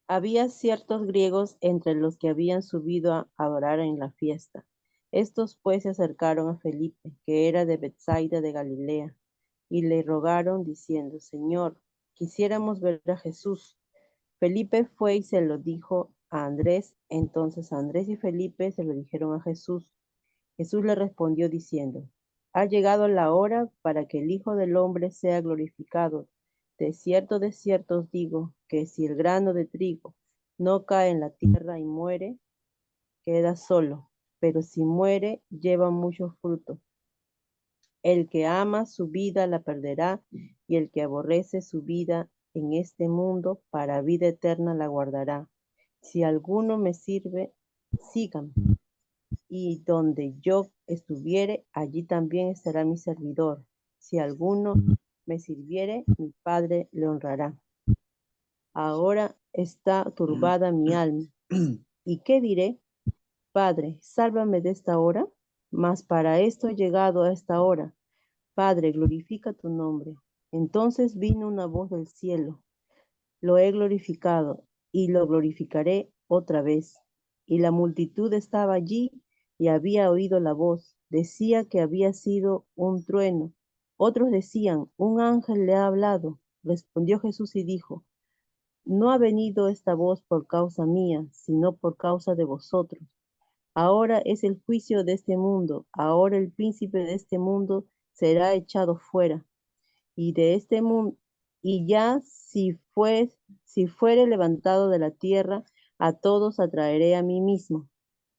Había ciertos griegos entre los que habían subido a adorar en la fiesta. Estos pues se acercaron a Felipe, que era de Bethsaida de Galilea, y le rogaron diciendo, Señor, quisiéramos ver a Jesús. Felipe fue y se lo dijo a Andrés. Entonces Andrés y Felipe se lo dijeron a Jesús. Jesús le respondió diciendo, ha llegado la hora para que el Hijo del Hombre sea glorificado. De cierto os digo, que si el grano de trigo no cae en la tierra y muere, queda solo, pero si muere, lleva mucho fruto. El que ama su vida la perderá, y el que aborrece su vida en este mundo, para vida eterna la guardará. Si alguno me sirve, sígame, y donde yo estuviere, allí también estará mi servidor. Si alguno me sirviere, mi Padre le honrará. Ahora está turbada mi alma. ¿Y qué diré? Padre, sálvame de esta hora. Mas para esto he llegado a esta hora. Padre, glorifica tu nombre. Entonces vino una voz del cielo. Lo he glorificado y lo glorificaré otra vez. Y la multitud estaba allí y había oído la voz. Decía que había sido un trueno. Otros decían, un ángel le ha hablado. Respondió Jesús y dijo, no ha venido esta voz por causa mía, sino por causa de vosotros. Ahora es el juicio de este mundo. Ahora el príncipe de este mundo será echado fuera y de este mundo, y ya si fuere levantado de la tierra, a todos atraeré a mí mismo.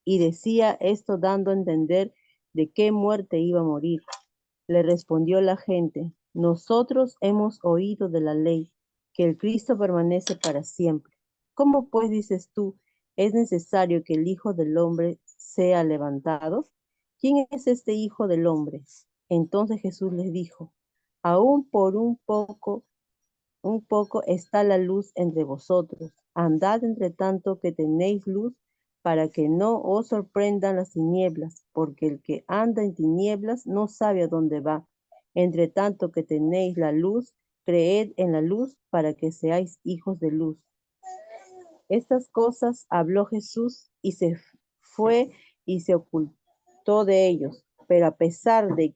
Y decía esto dando a entender de qué muerte iba a morir. Le respondió la gente, nosotros hemos oído de la ley, que el Cristo permanece para siempre. ¿Cómo pues dices tú, es necesario que el Hijo del Hombre sea levantado? ¿Quién es este Hijo del Hombre? Entonces Jesús les dijo, aún por un poco está la luz entre vosotros. Andad entre tanto que tenéis luz, para que no os sorprendan las tinieblas, porque el que anda en tinieblas no sabe a dónde va. Entre tanto que tenéis la luz, creed en la luz, para que seáis hijos de luz. Estas cosas habló Jesús y se fue y se ocultó de ellos. Pero a pesar de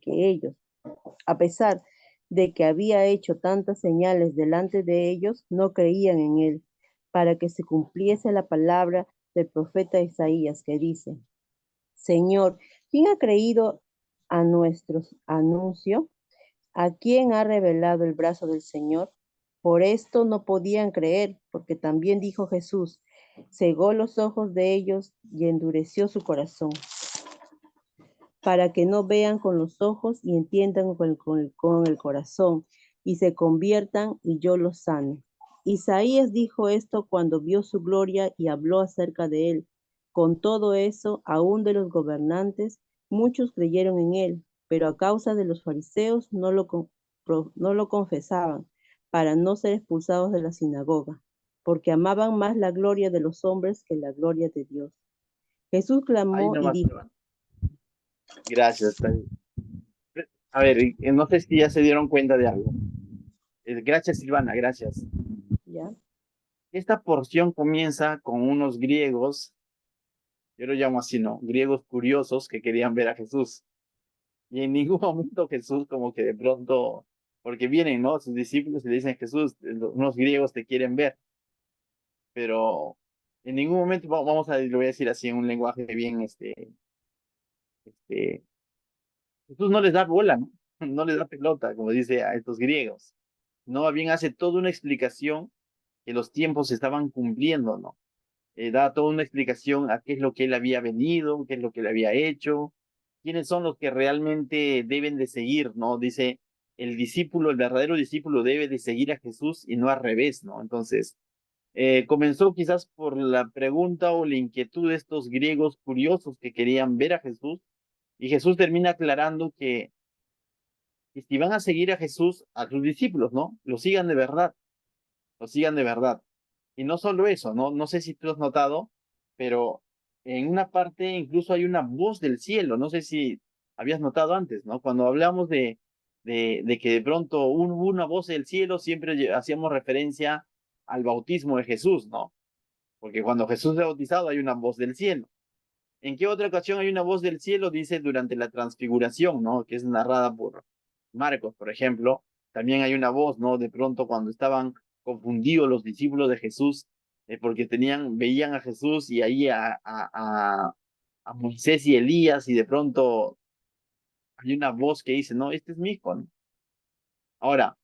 que había hecho tantas señales delante de ellos, no creían en él, para que se cumpliese la palabra del profeta Isaías que dice, Señor, ¿quién ha creído a nuestro anuncio? ¿A quién ha revelado el brazo del Señor? Por esto no podían creer, porque también dijo Jesús, cegó los ojos de ellos y endureció su corazón para que no vean con los ojos y entiendan con el corazón y se conviertan y yo los sane. Isaías dijo esto cuando vio su gloria y habló acerca de él. Con todo eso, aún de los gobernantes, muchos creyeron en él, pero a causa de los fariseos no lo confesaban para no ser expulsados de la sinagoga, porque amaban más la gloria de los hombres que la gloria de Dios. Jesús Ahí clamó y nomás, dijo, Iván. Gracias. A ver, no sé si ya se dieron cuenta de algo. Gracias, Silvana, gracias. ¿ya? Esta porción comienza con unos griegos, yo lo llamo así, ¿no? Griegos curiosos que querían ver a Jesús. Y en ningún momento Jesús como que de pronto, porque vienen, ¿no? Sus discípulos y le dicen, Jesús, unos griegos te quieren ver, pero en ningún momento, vamos a, lo voy a decir así en un lenguaje bien, este, Jesús no les da bola, ¿no? No les da pelota, como dice a estos griegos. No, bien hace toda una explicación que los tiempos se estaban cumpliendo, ¿no? Da toda una explicación a qué es lo que él había venido, qué es lo que él había hecho, quiénes son los que realmente deben de seguir, ¿no? Dice, el discípulo, el verdadero discípulo debe de seguir a Jesús y no al revés, ¿no? Entonces, comenzó quizás por la pregunta o la inquietud de estos griegos curiosos que querían ver a Jesús, y Jesús termina aclarando que si van a seguir a Jesús, a sus discípulos, ¿no? Lo sigan de verdad, lo sigan de verdad. Y no solo eso, ¿no? No sé si tú has notado, pero en una parte incluso hay una voz del cielo, no sé si habías notado antes, ¿no? Cuando hablamos de que de pronto hubo una voz del cielo, siempre hacíamos referencia al bautismo de Jesús, ¿no? Porque cuando Jesús es bautizado hay una voz del cielo. ¿En qué otra ocasión hay una voz del cielo? Dice durante la transfiguración, ¿no? Que es narrada por Marcos, por ejemplo. También hay una voz, ¿no? De pronto cuando estaban confundidos los discípulos de Jesús, porque veían a Jesús y ahí a Moisés y Elías, y de pronto hay una voz que dice, no, este es mi hijo, ¿no? Ahora,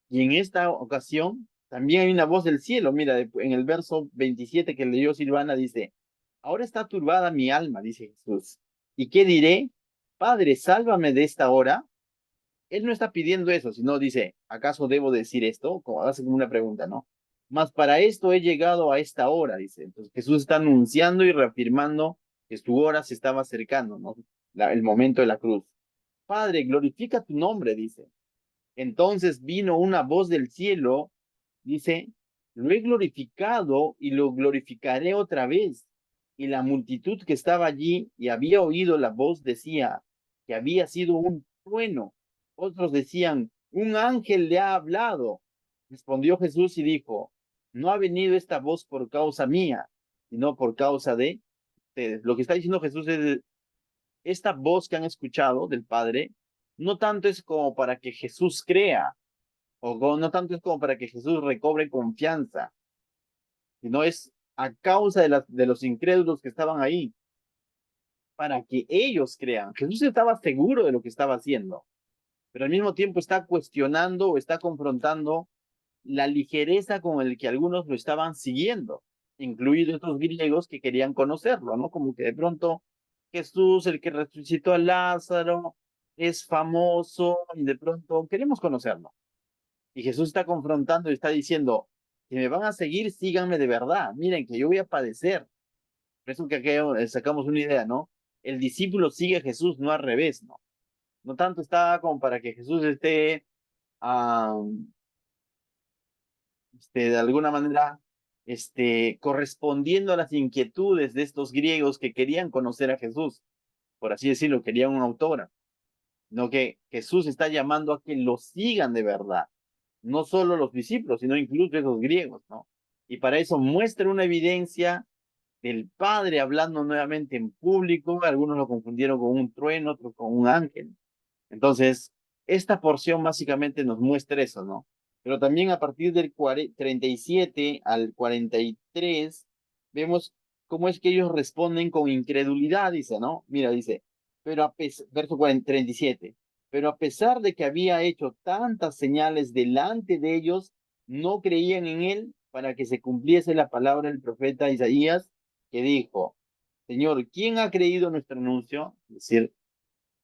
y en esta ocasión también hay una voz del cielo. Mira, en el verso 27 que leyó Silvana dice, ahora está turbada mi alma, dice Jesús. ¿Y qué diré? Padre, sálvame de esta hora. Él no está pidiendo eso, sino dice, ¿acaso debo decir esto? Como hace como una pregunta, ¿no? Mas para esto he llegado a esta hora, dice. Entonces Jesús está anunciando y reafirmando que su hora se estaba acercando, ¿no? El momento de la cruz. Padre, glorifica tu nombre, dice. Entonces vino una voz del cielo, dice, lo he glorificado y lo glorificaré otra vez. Y la multitud que estaba allí y había oído la voz decía que había sido un trueno. Otros decían, un ángel le ha hablado. Respondió Jesús y dijo, no ha venido esta voz por causa mía, sino por causa de ustedes. Lo que está diciendo Jesús es, esta voz que han escuchado del Padre, no tanto es como para que Jesús crea, no tanto es como para que Jesús recobre confianza, sino es a causa de los incrédulos que estaban ahí, para que ellos crean. Jesús estaba seguro de lo que estaba haciendo, pero al mismo tiempo está cuestionando o está confrontando la ligereza con el que algunos lo estaban siguiendo, incluidos estos griegos que querían conocerlo, ¿no? Como que de pronto Jesús, el que resucitó a Lázaro, es famoso y de pronto queremos conocerlo. Y Jesús está confrontando y está diciendo, si me van a seguir, síganme de verdad. Miren que yo voy a padecer. Por eso que aquí sacamos una idea, ¿no? El discípulo sigue a Jesús, no al revés, ¿no? No tanto está como para que Jesús esté, ah, de alguna manera, correspondiendo a las inquietudes de estos griegos que querían conocer a Jesús, por así decirlo, querían un autógrafo, no que Jesús está llamando a que lo sigan de verdad, no solo los discípulos, sino incluso esos griegos, ¿no? Y para eso muestra una evidencia del Padre hablando nuevamente en público, algunos lo confundieron con un trueno, otros con un ángel. Entonces, esta porción básicamente nos muestra eso, ¿no? Pero también a partir del 37 al 43, vemos cómo es que ellos responden con incredulidad, dice, ¿no? Mira, dice, verso 37, pero a pesar de que había hecho tantas señales delante de ellos, no creían en él para que se cumpliese la palabra del profeta Isaías, que dijo, Señor, ¿quién ha creído nuestro anuncio? Es decir,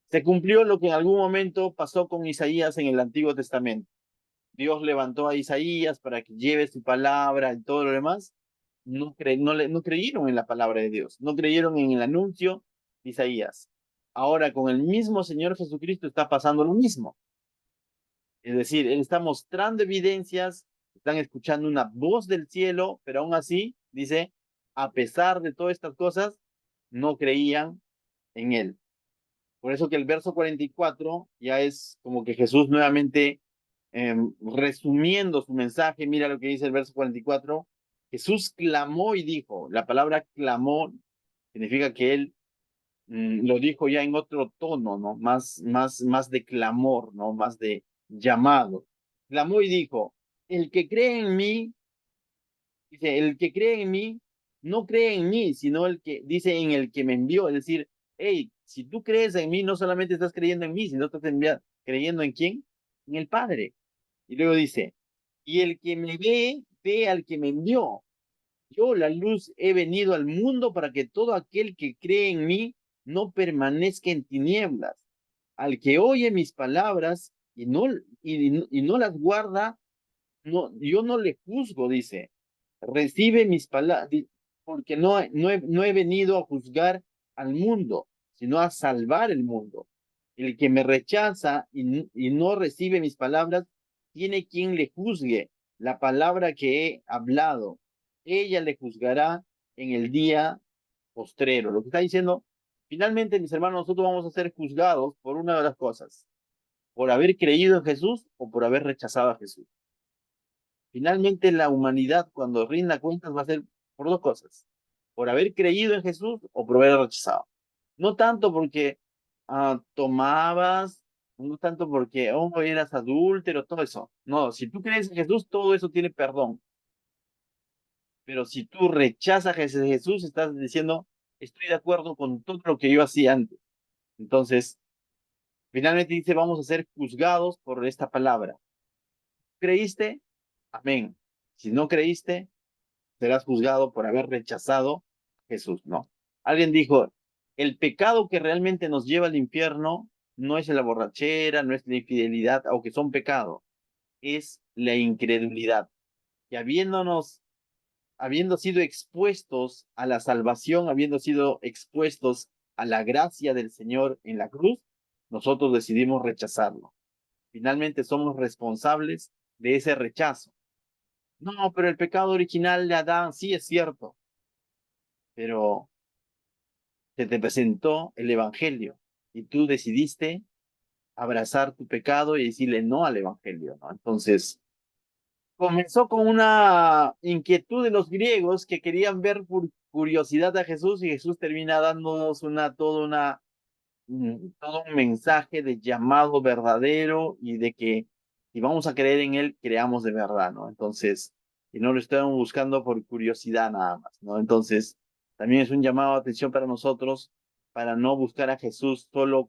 se cumplió lo que en algún momento pasó con Isaías en el Antiguo Testamento. Dios levantó a Isaías para que lleve su palabra y todo lo demás. No creyeron en la palabra de Dios, no creyeron en el anuncio de Isaías. Ahora con el mismo Señor Jesucristo está pasando lo mismo. Es decir, Él está mostrando evidencias, están escuchando una voz del cielo, pero aún así, dice, a pesar de todas estas cosas, no creían en Él. Por eso que el verso 44 ya es como que Jesús nuevamente resumiendo su mensaje. Mira lo que dice el verso 44. Jesús clamó y dijo, la palabra clamó significa que él lo dijo ya en otro tono, ¿no? Más de clamor, ¿no? Más de llamado. Clamó y dijo, el que cree en mí, dice, el que cree en mí, no cree en mí, sino el que dice en el que me envió. Es decir, hey, si tú crees en mí, no solamente estás creyendo en mí, sino estás creyendo en quién, en el Padre. Y luego dice, y el que me ve, ve al que me envió. Yo, la luz, he venido al mundo para que todo aquel que cree en mí no permanezca en tinieblas. Al que oye mis palabras y no las guarda, no, yo no le juzgo, dice. Recibe mis palabras, porque no he venido a juzgar al mundo, sino a salvar el mundo. El que me rechaza y no recibe mis palabras, tiene quien le juzgue la palabra que he hablado. Ella le juzgará en el día postrero. Lo que está diciendo, finalmente, mis hermanos, nosotros vamos a ser juzgados por una de las cosas, por haber creído en Jesús o por haber rechazado a Jesús. Finalmente, la humanidad, cuando rinda cuentas, va a ser por dos cosas, por haber creído en Jesús o por haber rechazado. No tanto porque tomabas, no tanto porque eras adúltero, todo eso. No, si tú crees en Jesús, todo eso tiene perdón. Pero si tú rechazas a Jesús, estás diciendo, estoy de acuerdo con todo lo que yo hacía antes. Entonces, finalmente dice, vamos a ser juzgados por esta palabra. ¿Creíste? Amén. Si no creíste, serás juzgado por haber rechazado a Jesús, ¿no? Alguien dijo, el pecado que realmente nos lleva al infierno no es la borrachera, no es la infidelidad, aunque son pecados, es la incredulidad. Y habiendo sido expuestos a la salvación, habiendo sido expuestos a la gracia del Señor en la cruz, nosotros decidimos rechazarlo. Finalmente somos responsables de ese rechazo. No, pero el pecado original de Adán, sí es cierto, pero se te presentó el Evangelio y tú decidiste abrazar tu pecado y decirle no al Evangelio, ¿no? Entonces, comenzó con una inquietud de los griegos que querían ver por curiosidad a Jesús y Jesús termina dándonos todo un mensaje de llamado verdadero y de que si vamos a creer en él, creamos de verdad, ¿no? Entonces, y no lo estamos buscando por curiosidad nada más, ¿no? Entonces, también es un llamado de atención para nosotros para no buscar a Jesús solo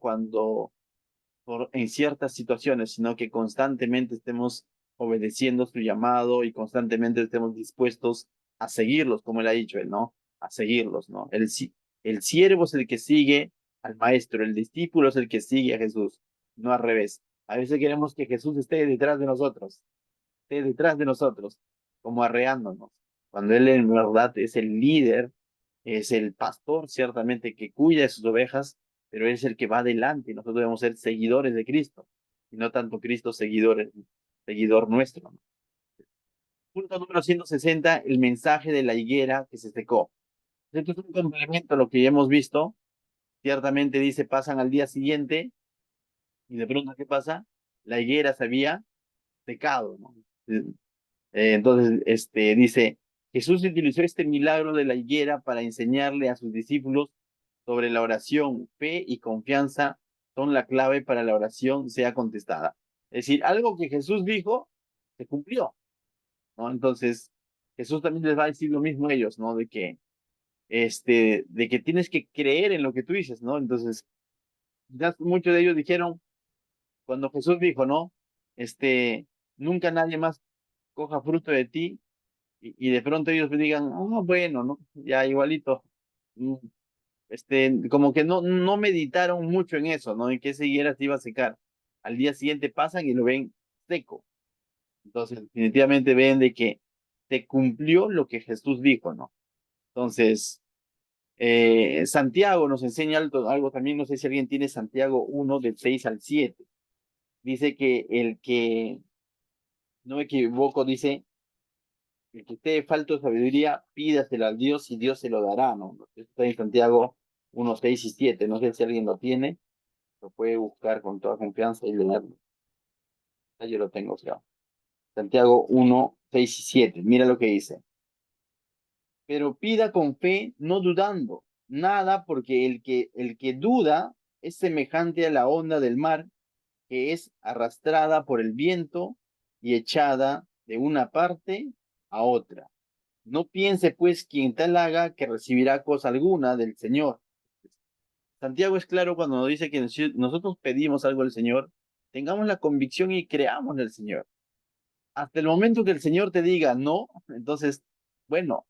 en ciertas situaciones, sino que constantemente estemos obedeciendo su llamado y constantemente estemos dispuestos a seguirlos, como él ha dicho él, ¿no? A seguirlos, ¿no? El siervo es el que sigue al maestro, el discípulo es el que sigue a Jesús, no al revés. A veces queremos que Jesús esté detrás de nosotros, como arreándonos, cuando él en verdad es el líder, es el pastor, ciertamente, que cuida de sus ovejas, pero es el que va adelante y nosotros debemos ser seguidores de Cristo, y no tanto Cristo seguidor nuestro, ¿no? Punto número 160, el mensaje de la higuera que se secó. Esto es un complemento a lo que ya hemos visto. Ciertamente dice, pasan al día siguiente, y de pronto, ¿qué pasa? La higuera se había secado, ¿no? Entonces, dice, Jesús utilizó este milagro de la higuera para enseñarle a sus discípulos sobre la oración. Fe y confianza son la clave para la oración sea contestada. Es decir, algo que Jesús dijo, se cumplió, ¿no? Entonces, Jesús también les va a decir lo mismo a ellos, ¿no? De que tienes que creer en lo que tú dices, ¿no? Entonces, ya muchos de ellos dijeron, cuando Jesús dijo, ¿no? Nunca nadie más coja fruto de ti, y de pronto ellos me digan, ah, bueno, ¿no? Ya igualito. Mm, Como que no meditaron mucho en eso, ¿no? En que esa higuera se iba a secar. Al día siguiente pasan y lo ven seco. Entonces, definitivamente ven de que se cumplió lo que Jesús dijo, ¿no? Entonces, Santiago nos enseña algo también, no sé si alguien tiene Santiago 1 del 6 al 7. Dice que el que, no me equivoco, dice el que esté falto de sabiduría, pídaselo al Dios y Dios se lo dará, ¿no? Esto está en Santiago 1, 6 y 7. No sé si alguien lo tiene, lo puede buscar con toda confianza y leerlo. Yo lo tengo, o sea. Santiago 1, 6 y 7. Mira lo que dice. Pero pida con fe, no dudando nada, porque el que duda es semejante a la onda del mar, que es arrastrada por el viento y echada de una parte a otra. No piense pues quien tal haga que recibirá cosa alguna del Señor. Santiago es claro cuando nos dice que si nosotros pedimos algo al Señor, tengamos la convicción y creamos en el Señor. Hasta el momento que el Señor te diga no, entonces, bueno,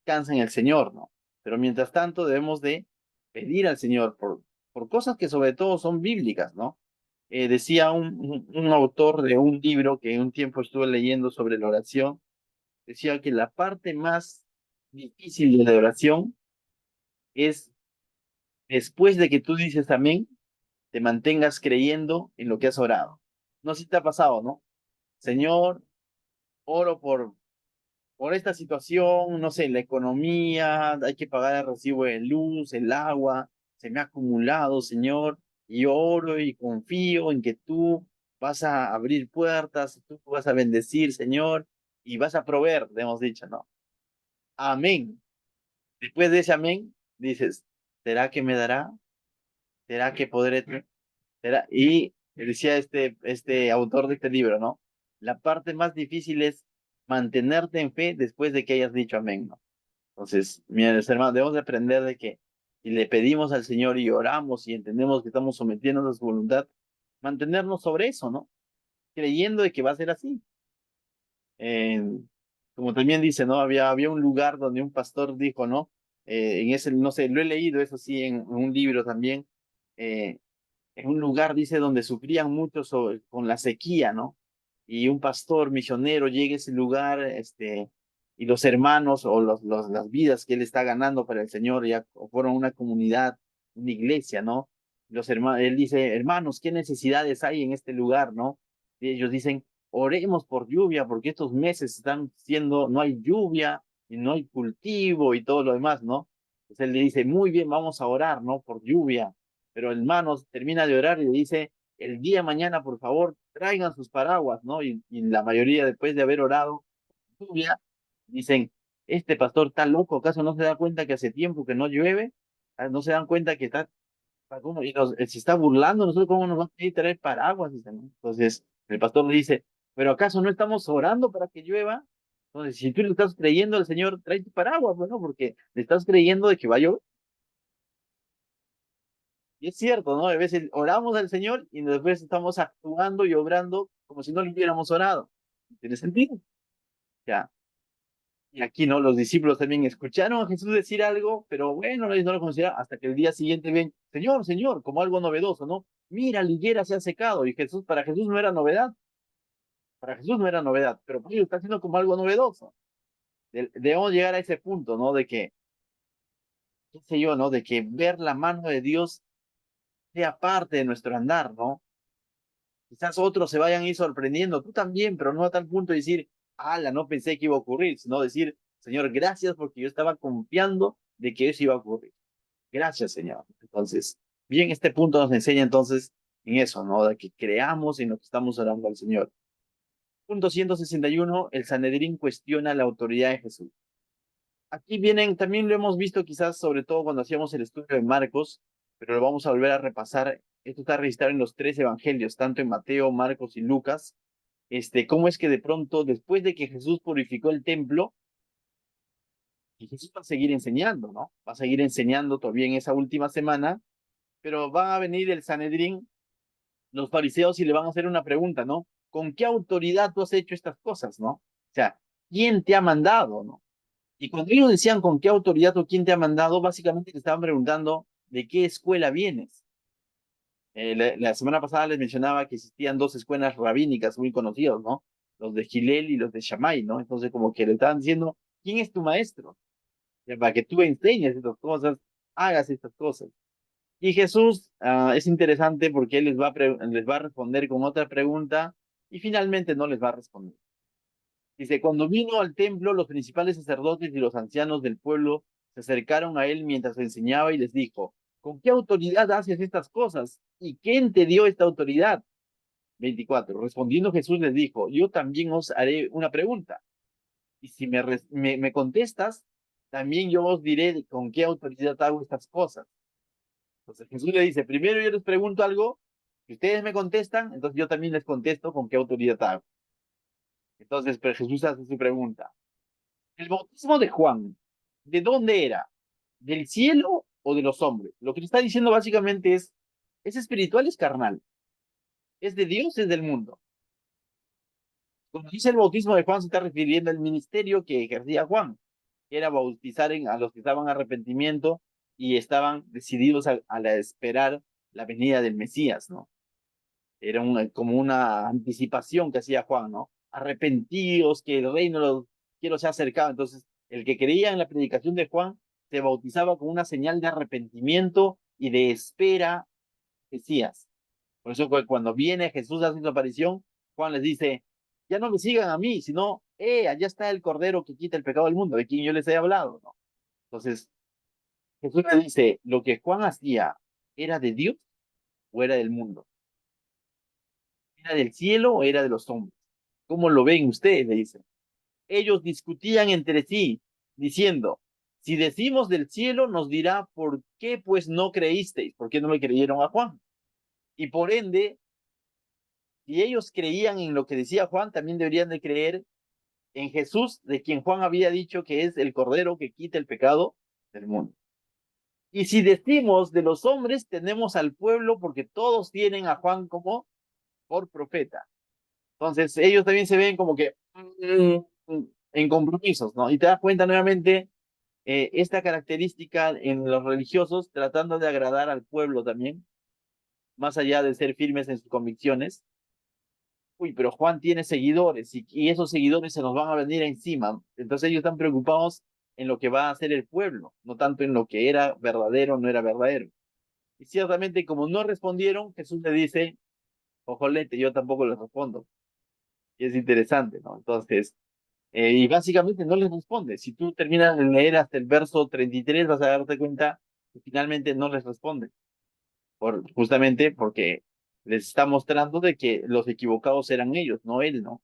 cansa en el Señor, ¿no? Pero mientras tanto debemos de pedir al Señor por cosas que sobre todo son bíblicas, ¿no? Decía un autor de un libro que un tiempo estuve leyendo sobre la oración, decía que la parte más difícil de la oración es después de que tú dices amén, te mantengas creyendo en lo que has orado. No sé si te ha pasado, ¿no? Señor, oro por esta situación, no sé, la economía, hay que pagar el recibo de luz, el agua, se me ha acumulado, Señor, y yo oro y confío en que tú vas a abrir puertas, tú vas a bendecir, Señor, y vas a proveer, le hemos dicho, ¿no? Amén. Después de ese amén, dices, ¿será que me dará? ¿Será que podré? Y decía este autor de este libro, ¿no? La parte más difícil es mantenerte en fe después de que hayas dicho amén, ¿no? Entonces, mis hermanos, debemos de aprender de que si le pedimos al Señor y oramos y entendemos que estamos sometiéndonos a su voluntad, mantenernos sobre eso, ¿no? Creyendo de que va a ser así. Eh, Como también dice, ¿no? Había un lugar donde un pastor dijo, ¿no? En ese, no sé, lo he leído, eso sí, en un libro también. eh, en un lugar, dice, donde sufrían mucho con la sequía, ¿no? Y un pastor misionero llega a ese lugar, y los hermanos o las vidas que él está ganando para el Señor ya fueron una comunidad, una iglesia, ¿no? Los hermanos, él dice, hermanos, ¿qué necesidades hay en este lugar, no? Y ellos dicen, oremos por lluvia, porque estos meses están siendo, no hay lluvia y no hay cultivo y todo lo demás, ¿no? Entonces él le dice, muy bien, vamos a orar, ¿no? Por lluvia. Pero el hermano termina de orar y le dice, el día de mañana, por favor, traigan sus paraguas, ¿no? Y la mayoría, después de haber orado lluvia, dicen, este pastor está loco, ¿acaso no se da cuenta que hace tiempo que no llueve? Ah, ¿no se dan cuenta que está, y se está burlando, nosotros cómo nos va a pedir traer paraguas? Dicen, ¿no? Entonces el pastor le dice, pero ¿acaso no estamos orando para que llueva? Entonces, si tú le estás creyendo al Señor, trae tu paraguas, bueno, porque le estás creyendo de que va a llover. Y es cierto, ¿no? A veces oramos al Señor y después estamos actuando y obrando como si no le hubiéramos orado. ¿Tiene sentido? Ya. Y aquí, ¿no? Los discípulos también escucharon a Jesús decir algo, pero bueno, ellos no lo consideraron hasta que el día siguiente ven, Señor, Señor, como algo novedoso, ¿no? Mira, la higuera se ha secado. Y Jesús, para Jesús no era novedad, para Jesús no era novedad, pero para ellos está haciendo como algo novedoso. Debemos llegar a ese punto, ¿no? De que, qué sé yo, ¿no? De que ver la mano de Dios sea parte de nuestro andar, ¿no? Quizás otros se vayan a ir sorprendiendo, tú también, pero no a tal punto de decir, ala, no pensé que iba a ocurrir, sino decir, Señor, gracias porque yo estaba confiando de que eso iba a ocurrir. Gracias, Señor. Entonces, bien, este punto nos enseña entonces en eso, ¿no? De que creamos en lo que estamos orando al Señor. Punto 161, el Sanedrín cuestiona la autoridad de Jesús. Aquí vienen, también lo hemos visto quizás sobre todo cuando hacíamos el estudio de Marcos, pero lo vamos a volver a repasar. Esto está registrado en los tres evangelios, tanto en Mateo, Marcos y Lucas. Cómo es que de pronto, después de que Jesús purificó el templo, y Jesús va a seguir enseñando, ¿no? Va a seguir enseñando todavía en esa última semana, pero va a venir el Sanedrín, los fariseos, y le van a hacer una pregunta, ¿no? ¿Con qué autoridad tú has hecho estas cosas, no? O sea, ¿quién te ha mandado, no? Y cuando ellos decían con qué autoridad o quién te ha mandado, básicamente le estaban preguntando de qué escuela vienes. La semana pasada les mencionaba que existían dos escuelas rabínicas muy conocidas, ¿no? Los de Gilel y los de Shammai, ¿no? Entonces como que le estaban diciendo, ¿quién es tu maestro? Para que tú enseñes estas cosas, hagas estas cosas. Y Jesús es interesante porque él les va a responder con otra pregunta y finalmente no les va a responder. Dice, cuando vino al templo, los principales sacerdotes y los ancianos del pueblo se acercaron a él mientras enseñaba y les dijo, ¿con qué autoridad haces estas cosas? ¿Y quién te dio esta autoridad? 24. Respondiendo Jesús les dijo, yo también os haré una pregunta. Y si me contestas, también yo os diré con qué autoridad hago estas cosas. Entonces Jesús le dice, primero yo les pregunto algo, si ustedes me contestan, entonces yo también les contesto con qué autoridad hago. Entonces, pero Jesús hace su pregunta. El bautismo de Juan, ¿de dónde era? ¿Del cielo o de los hombres? Lo que le está diciendo básicamente ¿es espiritual, es carnal? ¿Es de Dios, es del mundo? Cuando dice el bautismo de Juan, se está refiriendo al ministerio que ejercía Juan, que era bautizar a los que estaban en arrepentimiento y estaban decididos a esperar la venida del Mesías, ¿no? Era como una anticipación que hacía Juan, ¿no? Arrepentidos, que el reino de los cielos se ha acercado. Entonces, el que creía en la predicación de Juan se bautizaba con una señal de arrepentimiento y de espera Mesías. Por eso cuando viene Jesús a su aparición, Juan les dice, ya no me sigan a mí, sino, allá está el Cordero que quita el pecado del mundo, de quien yo les he hablado, ¿no? Entonces, Jesús le dice, lo que Juan hacía, ¿era de Dios o era del mundo? ¿Era del cielo o era de los hombres? ¿Cómo lo ven ustedes? Le dicen. Ellos discutían entre sí, diciendo, si decimos del cielo, nos dirá, ¿por qué pues no creísteis? ¿Por qué no le creyeron a Juan? Y por ende, si ellos creían en lo que decía Juan, también deberían de creer en Jesús, de quien Juan había dicho que es el Cordero que quita el pecado del mundo. Y si decimos de los hombres, tenemos al pueblo porque todos tienen a Juan como por profeta. Entonces, ellos también se ven como que en compromisos, ¿no? Y te das cuenta nuevamente esta característica en los religiosos, tratando de agradar al pueblo también, más allá de ser firmes en sus convicciones. Uy, pero Juan tiene seguidores y esos seguidores se nos van a venir encima. Entonces ellos están preocupados en lo que va a hacer el pueblo, no tanto en lo que era verdadero o no era verdadero. Y ciertamente, como no respondieron, Jesús le dice, ojolete, yo tampoco les respondo. Y es interesante, ¿no? Entonces, y básicamente no les responde. Si tú terminas de leer hasta el verso 33, vas a darte cuenta que finalmente no les responde. Justamente porque les está mostrando de que los equivocados eran ellos, no él, ¿no?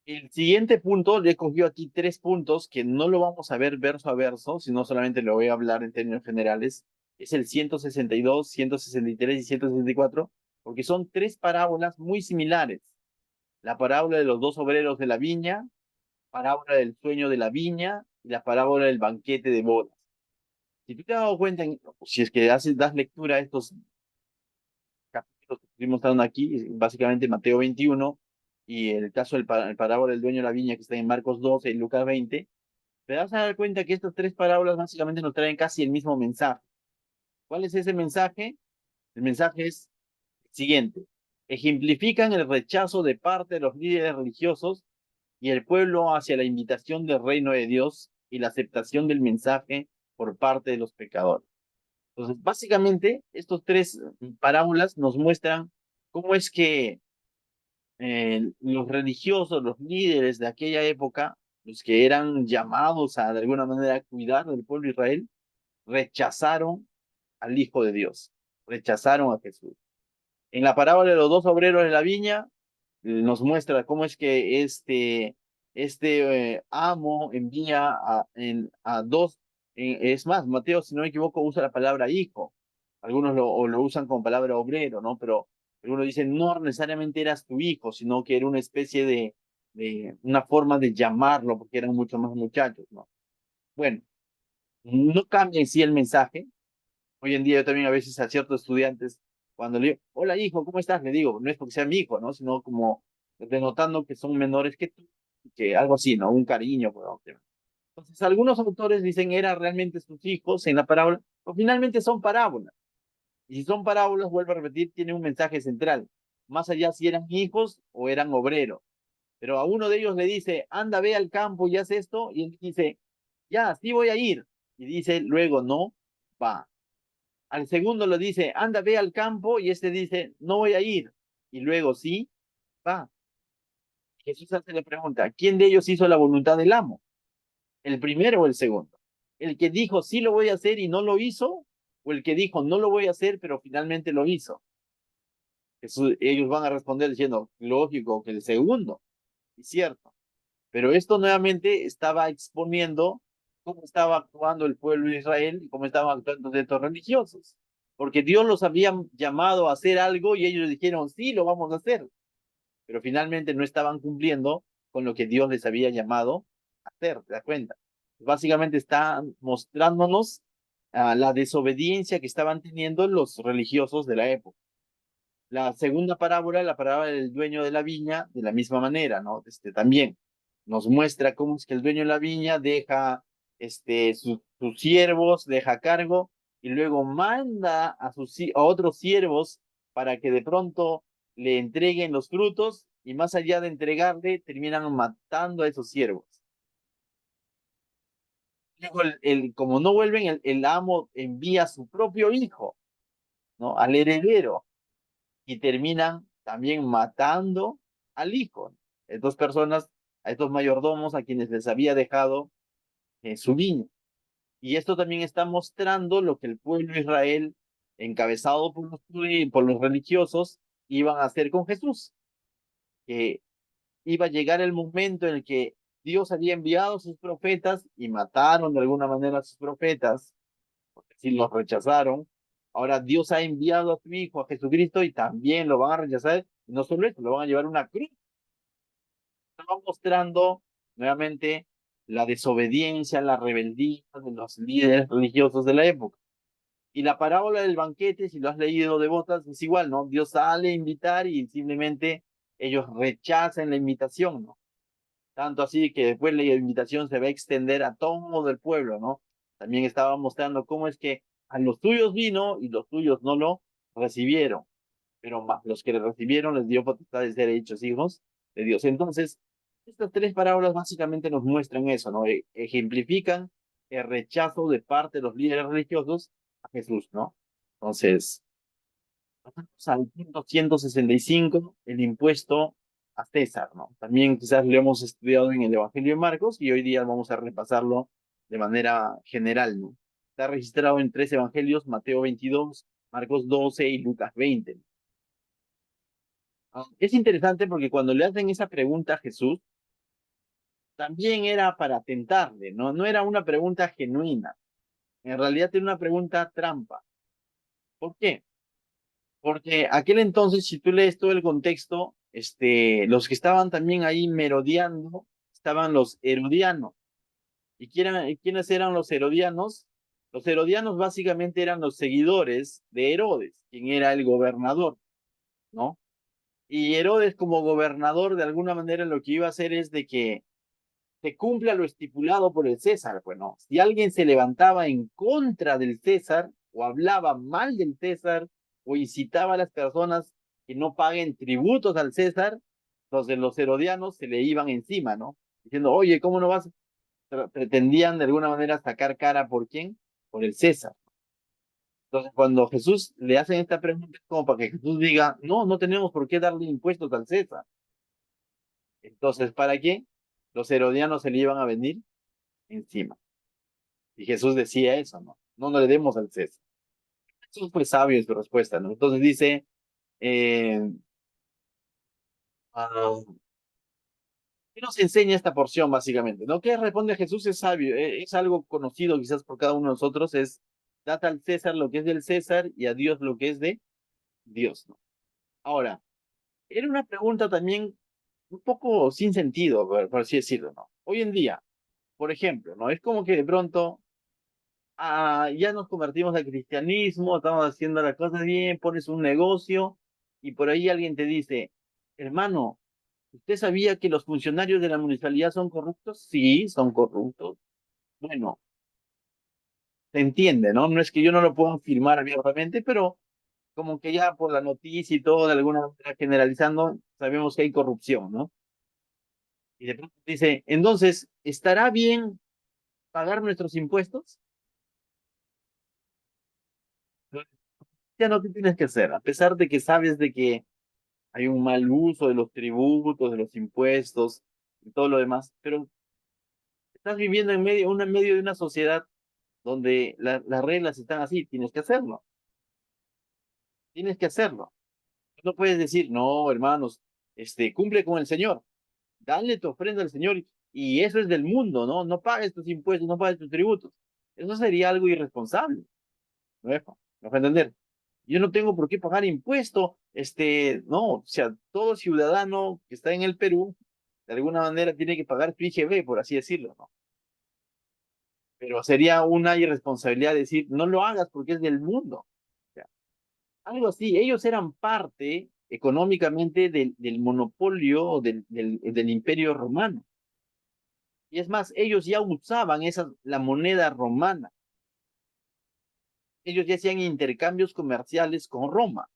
El siguiente punto, le he cogido aquí 3 puntos que no lo vamos a ver verso a verso, sino solamente lo voy a hablar en términos generales. Es el 162, 163 y 164, porque son 3 parábolas muy similares. La parábola de los 2 obreros de la viña, parábola del sueño de la viña y la parábola del banquete de bodas. Si tú te has dado cuenta, si es que das lectura a estos capítulos que estoy mostrando aquí, básicamente Mateo 21 y el caso del el parábola del dueño de la viña que está en Marcos 12 y Lucas 20, te vas a dar cuenta que estas 3 parábolas básicamente nos traen casi el mismo mensaje. ¿Cuál es ese mensaje? El mensaje es el siguiente. Ejemplifican el rechazo de parte de los líderes religiosos y el pueblo hacia la invitación del reino de Dios y la aceptación del mensaje por parte de los pecadores. Entonces, básicamente, estos 3 parábolas nos muestran cómo es que los religiosos, los líderes de aquella época, los que eran llamados a de alguna manera cuidar del pueblo de Israel, rechazaron al Hijo de Dios, rechazaron a Jesús. En la parábola de los 2 obreros de la viña, nos muestra cómo es que este amo envía a dos, es más, Mateo, si no me equivoco, usa la palabra hijo, algunos lo usan como palabra obrero, ¿no? Pero algunos dicen, no necesariamente eras tu hijo, sino que era una especie de una forma de llamarlo, porque eran mucho más muchachos, ¿no? Bueno, no cambia en sí el mensaje. Hoy en día yo también a veces a ciertos estudiantes, cuando le digo, hola hijo, ¿cómo estás? Le digo, no es porque sea mi hijo, ¿no? Sino como denotando que son menores que tú, que algo así, ¿no? Un cariño. Entonces, algunos autores dicen, eran realmente sus hijos en la parábola, pero finalmente son parábolas. Y si son parábolas, vuelvo a repetir, tienen un mensaje central. Más allá si eran hijos o eran obreros. Pero a uno de ellos le dice, anda, ve al campo y haz esto, y él dice, ya, sí voy a ir. Y dice, luego no, va. Al segundo le dice, anda, ve al campo, y este dice, no voy a ir. Y luego sí, va. Jesús hace la pregunta, ¿quién de ellos hizo la voluntad del amo? ¿El primero o el segundo? ¿El que dijo, sí lo voy a hacer y no lo hizo? ¿O el que dijo, no lo voy a hacer, pero finalmente lo hizo? Ellos van a responder diciendo, lógico que el segundo, es cierto. Pero esto nuevamente estaba exponiendo cómo estaba actuando el pueblo de Israel y cómo estaban actuando estos religiosos. Porque Dios los había llamado a hacer algo y ellos dijeron, sí, lo vamos a hacer. Pero finalmente no estaban cumpliendo con lo que Dios les había llamado a hacer, ¿te das cuenta? Básicamente está mostrándonos la desobediencia que estaban teniendo los religiosos de la época. La segunda parábola, la parábola del dueño de la viña, de la misma manera, ¿no? También nos muestra cómo es que el dueño de la viña deja sus siervos, deja a cargo y luego manda a otros siervos para que de pronto le entreguen los frutos y más allá de entregarle, terminan matando a esos siervos. Luego, como no vuelven, el amo envía a su propio hijo, ¿no? Al heredero y terminan también matando al hijo. Estas personas, a estos mayordomos a quienes les había dejado su viña. Y esto también está mostrando lo que el pueblo de Israel, encabezado por los religiosos, iban a hacer con Jesús. Que iba a llegar el momento en el que Dios había enviado a sus profetas y mataron de alguna manera a sus profetas, porque si los rechazaron. Ahora Dios ha enviado a su Hijo, a Jesucristo, y también lo van a rechazar. Y no solo eso, lo van a llevar a una cruz. Estaba mostrando nuevamente la desobediencia, la rebeldía de los líderes religiosos de la época. Y la parábola del banquete, si lo has leído de botas, es igual, ¿no? Dios sale a invitar y simplemente ellos rechazan la invitación, ¿no? Tanto así que después la invitación se va a extender a todo el pueblo, ¿no? También estaba mostrando cómo es que a los tuyos vino y los tuyos no lo recibieron, pero más los que le recibieron les dio potestad de ser hechos hijos de Dios. Entonces, estas 3 parábolas básicamente nos muestran eso, ¿no? Ejemplifican el rechazo de parte de los líderes religiosos a Jesús, ¿no? Entonces, pasamos al punto 165, el impuesto a César, ¿no? También quizás lo hemos estudiado en el Evangelio de Marcos y hoy día vamos a repasarlo de manera general, ¿no? Está registrado en tres evangelios, Mateo 22, Marcos 12 y Lucas 20. Es interesante porque cuando le hacen esa pregunta a Jesús, también era para tentarle, ¿no? No era una pregunta genuina. En realidad era una pregunta trampa. ¿Por qué? Porque aquel entonces, si tú lees todo el contexto, los que estaban también ahí merodeando, estaban los herodianos. ¿Y quiénes eran los herodianos? Los herodianos básicamente eran los seguidores de Herodes, quien era el gobernador, ¿no? Y Herodes como gobernador, de alguna manera, lo que iba a hacer es de que se cumpla lo estipulado por el César. Bueno, si alguien se levantaba en contra del César o hablaba mal del César o incitaba a las personas que no paguen tributos al César, los de los herodianos se le iban encima, ¿no? Diciendo, oye, ¿cómo no vas? Pretendían de alguna manera sacar cara por quién, por el César. Entonces, cuando Jesús le hacen esta pregunta, es como para que Jesús diga, no, no tenemos por qué darle impuestos al César. Entonces, ¿para qué? Los herodianos se le iban a venir encima. Y Jesús decía eso, ¿no? No, no le demos al César. Jesús fue sabio en su respuesta, ¿no? Entonces dice, eh, ah, ¿qué nos enseña esta porción básicamente? ¿No? ¿Qué responde Jesús? Es sabio, es algo conocido quizás por cada uno de nosotros, es, dad al César lo que es del César y a Dios lo que es de Dios, ¿no? Ahora, era una pregunta también un poco sin sentido, por así decirlo, ¿no? Hoy en día, por ejemplo, ¿no? Es como que de pronto ya nos convertimos al cristianismo, estamos haciendo las cosas bien, pones un negocio y por ahí alguien te dice, hermano, ¿usted sabía que los funcionarios de la municipalidad son corruptos? Sí, son corruptos. Bueno, se entiende, ¿no? No es que yo no lo pueda afirmar abiertamente, pero como que ya por la noticia y todo, de alguna manera generalizando, sabemos que hay corrupción, ¿no? Y de pronto dice, entonces, ¿estará bien pagar nuestros impuestos? Ya no, ¿qué tienes que hacer? A pesar de que sabes de que hay un mal uso de los tributos, de los impuestos y todo lo demás, pero estás viviendo en medio de una sociedad donde las reglas están así, tienes que hacerlo. No puedes decir, no, hermanos, cumple con el Señor, dale tu ofrenda al Señor y eso es del mundo, ¿no? No pagues tus impuestos, no pagues tus tributos. Eso sería algo irresponsable, ¿no? ¿Me va a entender? Yo no tengo por qué pagar impuesto, no, o sea, todo ciudadano que está en el Perú, de alguna manera tiene que pagar su IGB, por así decirlo, ¿no? Pero sería una irresponsabilidad decir, no lo hagas porque es del mundo. O sea, algo así, ellos eran parte económicamente del monopolio del imperio romano. Y es más, ellos ya usaban la moneda romana. Ellos ya hacían intercambios comerciales con Roma.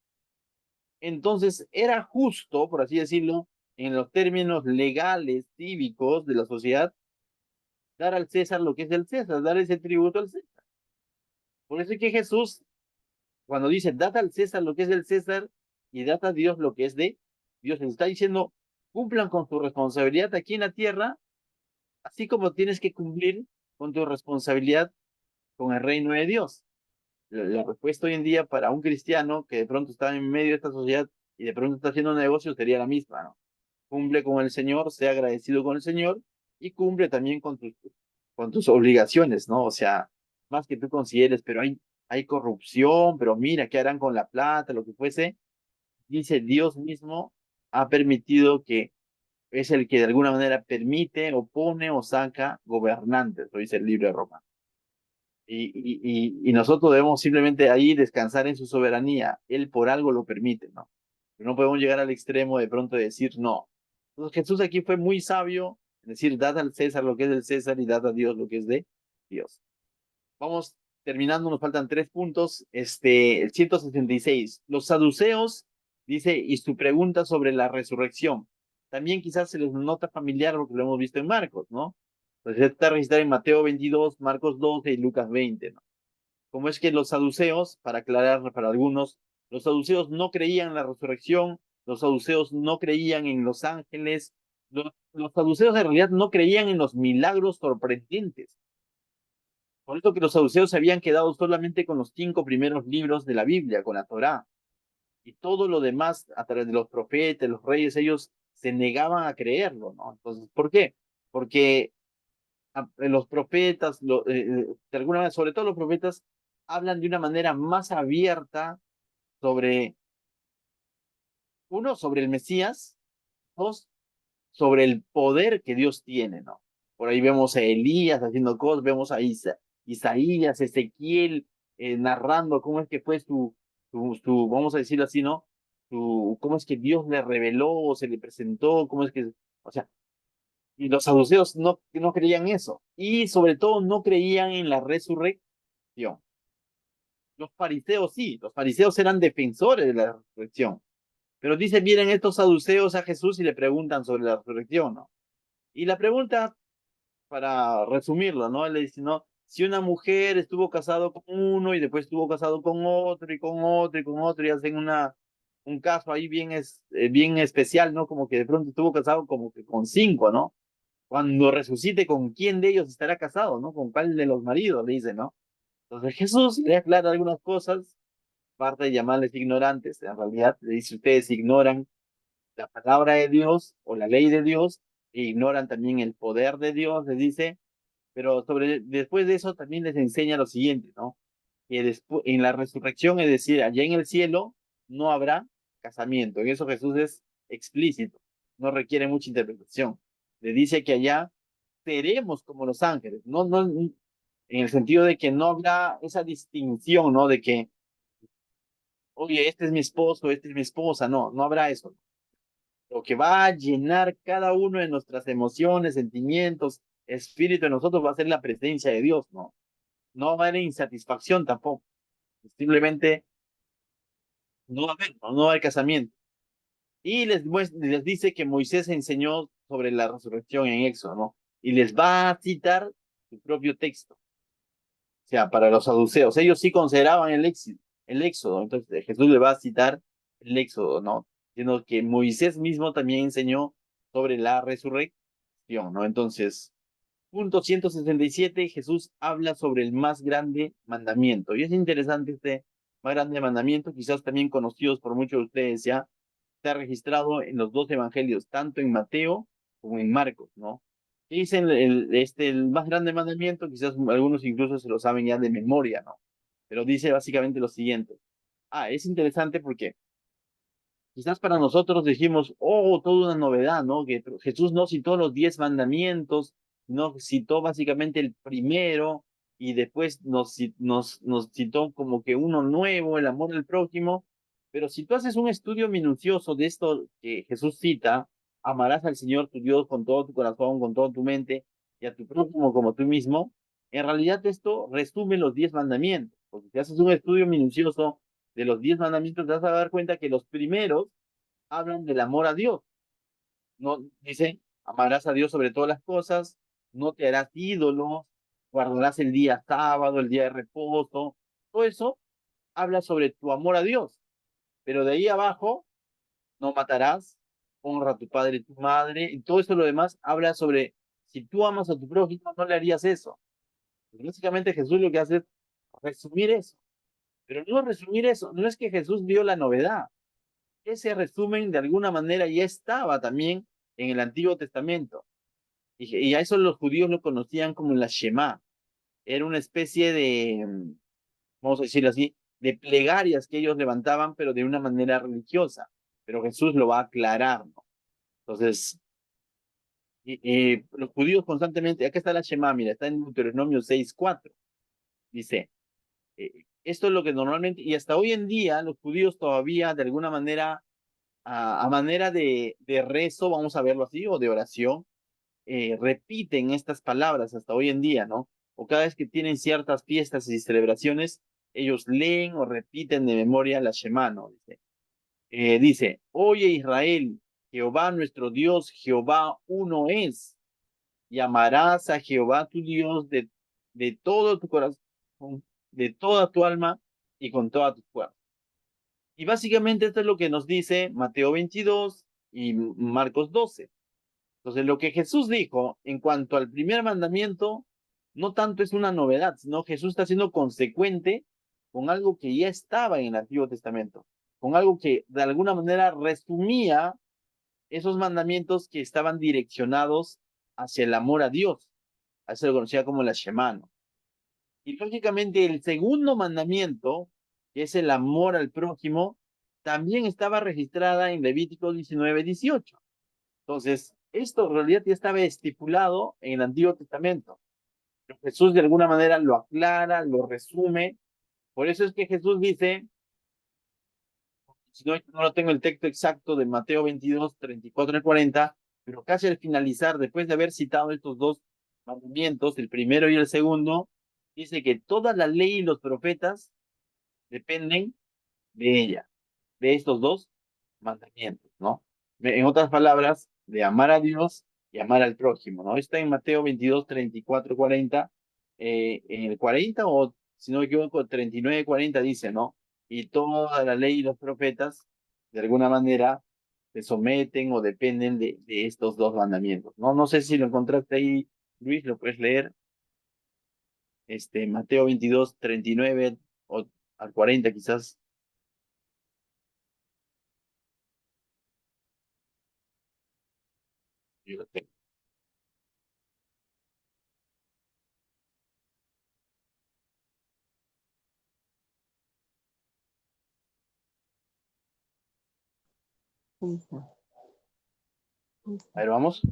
Entonces, era justo, por así decirlo, en los términos legales, cívicos de la sociedad, dar al César lo que es del César, dar ese tributo al César. Por eso es que Jesús, cuando dice, dad al César lo que es del César y dad a Dios lo que es de Dios, les está diciendo, cumplan con tu responsabilidad aquí en la tierra, así como tienes que cumplir con tu responsabilidad con el reino de Dios. La respuesta hoy en día para un cristiano que de pronto está en medio de esta sociedad y de pronto está haciendo negocios sería la misma, ¿no? Cumple con el Señor, sea agradecido con el Señor y cumple también con tus obligaciones, ¿no? O sea, más que tú consideres, pero hay corrupción, pero mira, ¿qué harán con la plata, lo que fuese? Dice Dios mismo ha permitido que es el que de alguna manera permite o pone o saca gobernantes, lo dice el libro de Roma. Y nosotros debemos simplemente ahí descansar en su soberanía. Él por algo lo permite, ¿no? Pero no podemos llegar al extremo de pronto de decir no. Entonces Jesús aquí fue muy sabio, en decir, dad al César lo que es del César y dad a Dios lo que es de Dios. Vamos terminando, nos faltan 3 puntos. El 166. Los saduceos, dice, y su pregunta sobre la resurrección. También quizás se les nota familiar porque lo hemos visto en Marcos, ¿no? Pues está registrado en Mateo 22, Marcos 12 y Lucas 20, ¿no? como es que los saduceos, para aclarar para algunos, los saduceos no creían en la resurrección, los saduceos no creían en los ángeles, los saduceos en realidad no creían en los milagros sorprendentes. Por eso que los saduceos se habían quedado solamente con los 5 primeros libros de la Biblia, con la Torá. Y todo lo demás, a través de los profetas, los reyes, ellos se negaban a creerlo, ¿no? Entonces, ¿por qué? Porque los profetas, de alguna manera, sobre todo los profetas, hablan de una manera más abierta sobre, uno, sobre el Mesías, dos, sobre el poder que Dios tiene, ¿no? Por ahí vemos a Elías haciendo cosas, vemos a Isaías, Ezequiel, narrando cómo es que fue vamos a decirlo así, ¿no? Cómo es que Dios le reveló, se le presentó, cómo es que, o sea, y los saduceos no creían eso. Y sobre todo no creían en la resurrección. Los fariseos sí, los fariseos eran defensores de la resurrección. Pero dicen, vienen estos saduceos a Jesús y le preguntan sobre la resurrección, ¿no? Y la pregunta, para resumirlo, ¿no? Él le dice, ¿no? Si una mujer estuvo casado con uno y después estuvo casado con otro y con otro y con otro y hacen un caso ahí bien especial, ¿no? Como que de pronto estuvo casado como que con 5, ¿no? Cuando resucite, ¿con quién de ellos estará casado, ¿no? ¿Con cuál de los maridos? Le dice, ¿no? Entonces Jesús le aclara algunas cosas, parte de llamarles ignorantes, en realidad le dice, ustedes ignoran la palabra de Dios o la ley de Dios e ignoran también el poder de Dios, les dice, pero después de eso también les enseña lo siguiente, ¿no? Que después, en la resurrección, es decir, allá en el cielo, no habrá casamiento. En eso Jesús es explícito, no requiere mucha interpretación. Le dice que allá seremos como los ángeles, no, en el sentido de que no habrá esa distinción, ¿no? De que, oye, este es mi esposo, esta es mi esposa, no habrá eso. Lo que va a llenar cada uno de nuestras emociones, sentimientos, espíritu de nosotros va a ser la presencia de Dios, ¿no? No va a haber insatisfacción tampoco. Simplemente no va a haber, no va a haber casamiento. Y les dice que Moisés enseñó sobre la resurrección en Éxodo, ¿no? Y les va a citar su propio texto. O sea, para los saduceos, ellos sí consideraban el Éxodo. Entonces Jesús le va a citar el Éxodo, ¿no? Diciendo que Moisés mismo también enseñó sobre la resurrección, ¿no? Entonces, punto 167, Jesús habla sobre el más grande mandamiento. Y es interesante este más grande mandamiento, quizás también conocidos por muchos de ustedes ya, está registrado en los 2 evangelios, tanto en Mateo como en Marcos, ¿no? Y dicen el más grande mandamiento, quizás algunos incluso se lo saben ya de memoria, ¿no? Pero dice básicamente lo siguiente. Es interesante porque quizás para nosotros dijimos, oh, toda una novedad, ¿no? Que Jesús no citó los 10 mandamientos, no citó básicamente el primero y después nos citó como que uno nuevo, el amor del prójimo. Pero si tú haces un estudio minucioso de esto que Jesús cita, amarás al Señor tu Dios con todo tu corazón, con toda tu mente y a tu prójimo como tú mismo, en realidad esto resume los 10 mandamientos. Porque si haces un estudio minucioso de los 10 mandamientos, te vas a dar cuenta que los primeros hablan del amor a Dios. No dice, amarás a Dios sobre todas las cosas, no te harás ídolos, guardarás el día sábado, el día de reposo. Todo eso habla sobre tu amor a Dios. Pero de ahí abajo, no matarás, honra a tu padre y tu madre, y todo eso lo demás habla sobre si tú amas a tu prójimo, no le harías eso. Pues básicamente Jesús lo que hace es resumir eso. Pero no resumir eso, no es que Jesús dio la novedad. Ese resumen de alguna manera ya estaba también en el Antiguo Testamento. Y a eso los judíos lo conocían como la Shema. Era una especie de, vamos a decirlo así, de plegarias que ellos levantaban, pero de una manera religiosa. Pero Jesús lo va a aclarar, ¿no? Entonces, los judíos constantemente, acá está la Shema, mira, está en Deuteronomio 6:4. Dice, esto es lo que normalmente, y hasta hoy en día, los judíos todavía de alguna manera a manera de rezo, vamos a verlo así, o de oración, repiten estas palabras hasta hoy en día, ¿no? O cada vez que tienen ciertas fiestas y celebraciones, ellos leen o repiten de memoria la Shema, ¿no? Dice, oye Israel, Jehová nuestro Dios, Jehová uno es, y amarás a Jehová tu Dios de todo tu corazón, de toda tu alma y con toda tu fuerza. Y básicamente esto es lo que nos dice Mateo 22 y Marcos 12. Entonces, lo que Jesús dijo en cuanto al primer mandamiento, no tanto es una novedad, sino Jesús está siendo consecuente con algo que ya estaba en el Antiguo Testamento, con algo que de alguna manera resumía esos mandamientos que estaban direccionados hacia el amor a Dios. A eso lo conocía como la Shema, ¿no? Y lógicamente el segundo mandamiento, que es el amor al prójimo, también estaba registrada en Levítico 19:18. Entonces, esto en realidad ya estaba estipulado en el Antiguo Testamento. Pero Jesús de alguna manera lo aclara, lo resume. Por eso es que Jesús dice, si no, no lo tengo el texto exacto de Mateo 22, 34 y 40, pero casi al finalizar, después de haber citado estos dos mandamientos, el primero y el segundo, dice que toda la ley y los profetas dependen de ella, de estos dos mandamientos, ¿no? En otras palabras, de amar a Dios y amar al prójimo, ¿no? Está en Mateo 22, 34, 40, en el 40 o, si no me equivoco, 39, 40 dice, ¿no? Y toda la ley y los profetas, de alguna manera, se someten o dependen de estos dos mandamientos, ¿no? No sé si lo encontraste ahí, Luis, lo puedes leer, Mateo 22, 39 o al 40 quizás. Yo lo tengo. Ahí está, ahí A está. ver, vamos.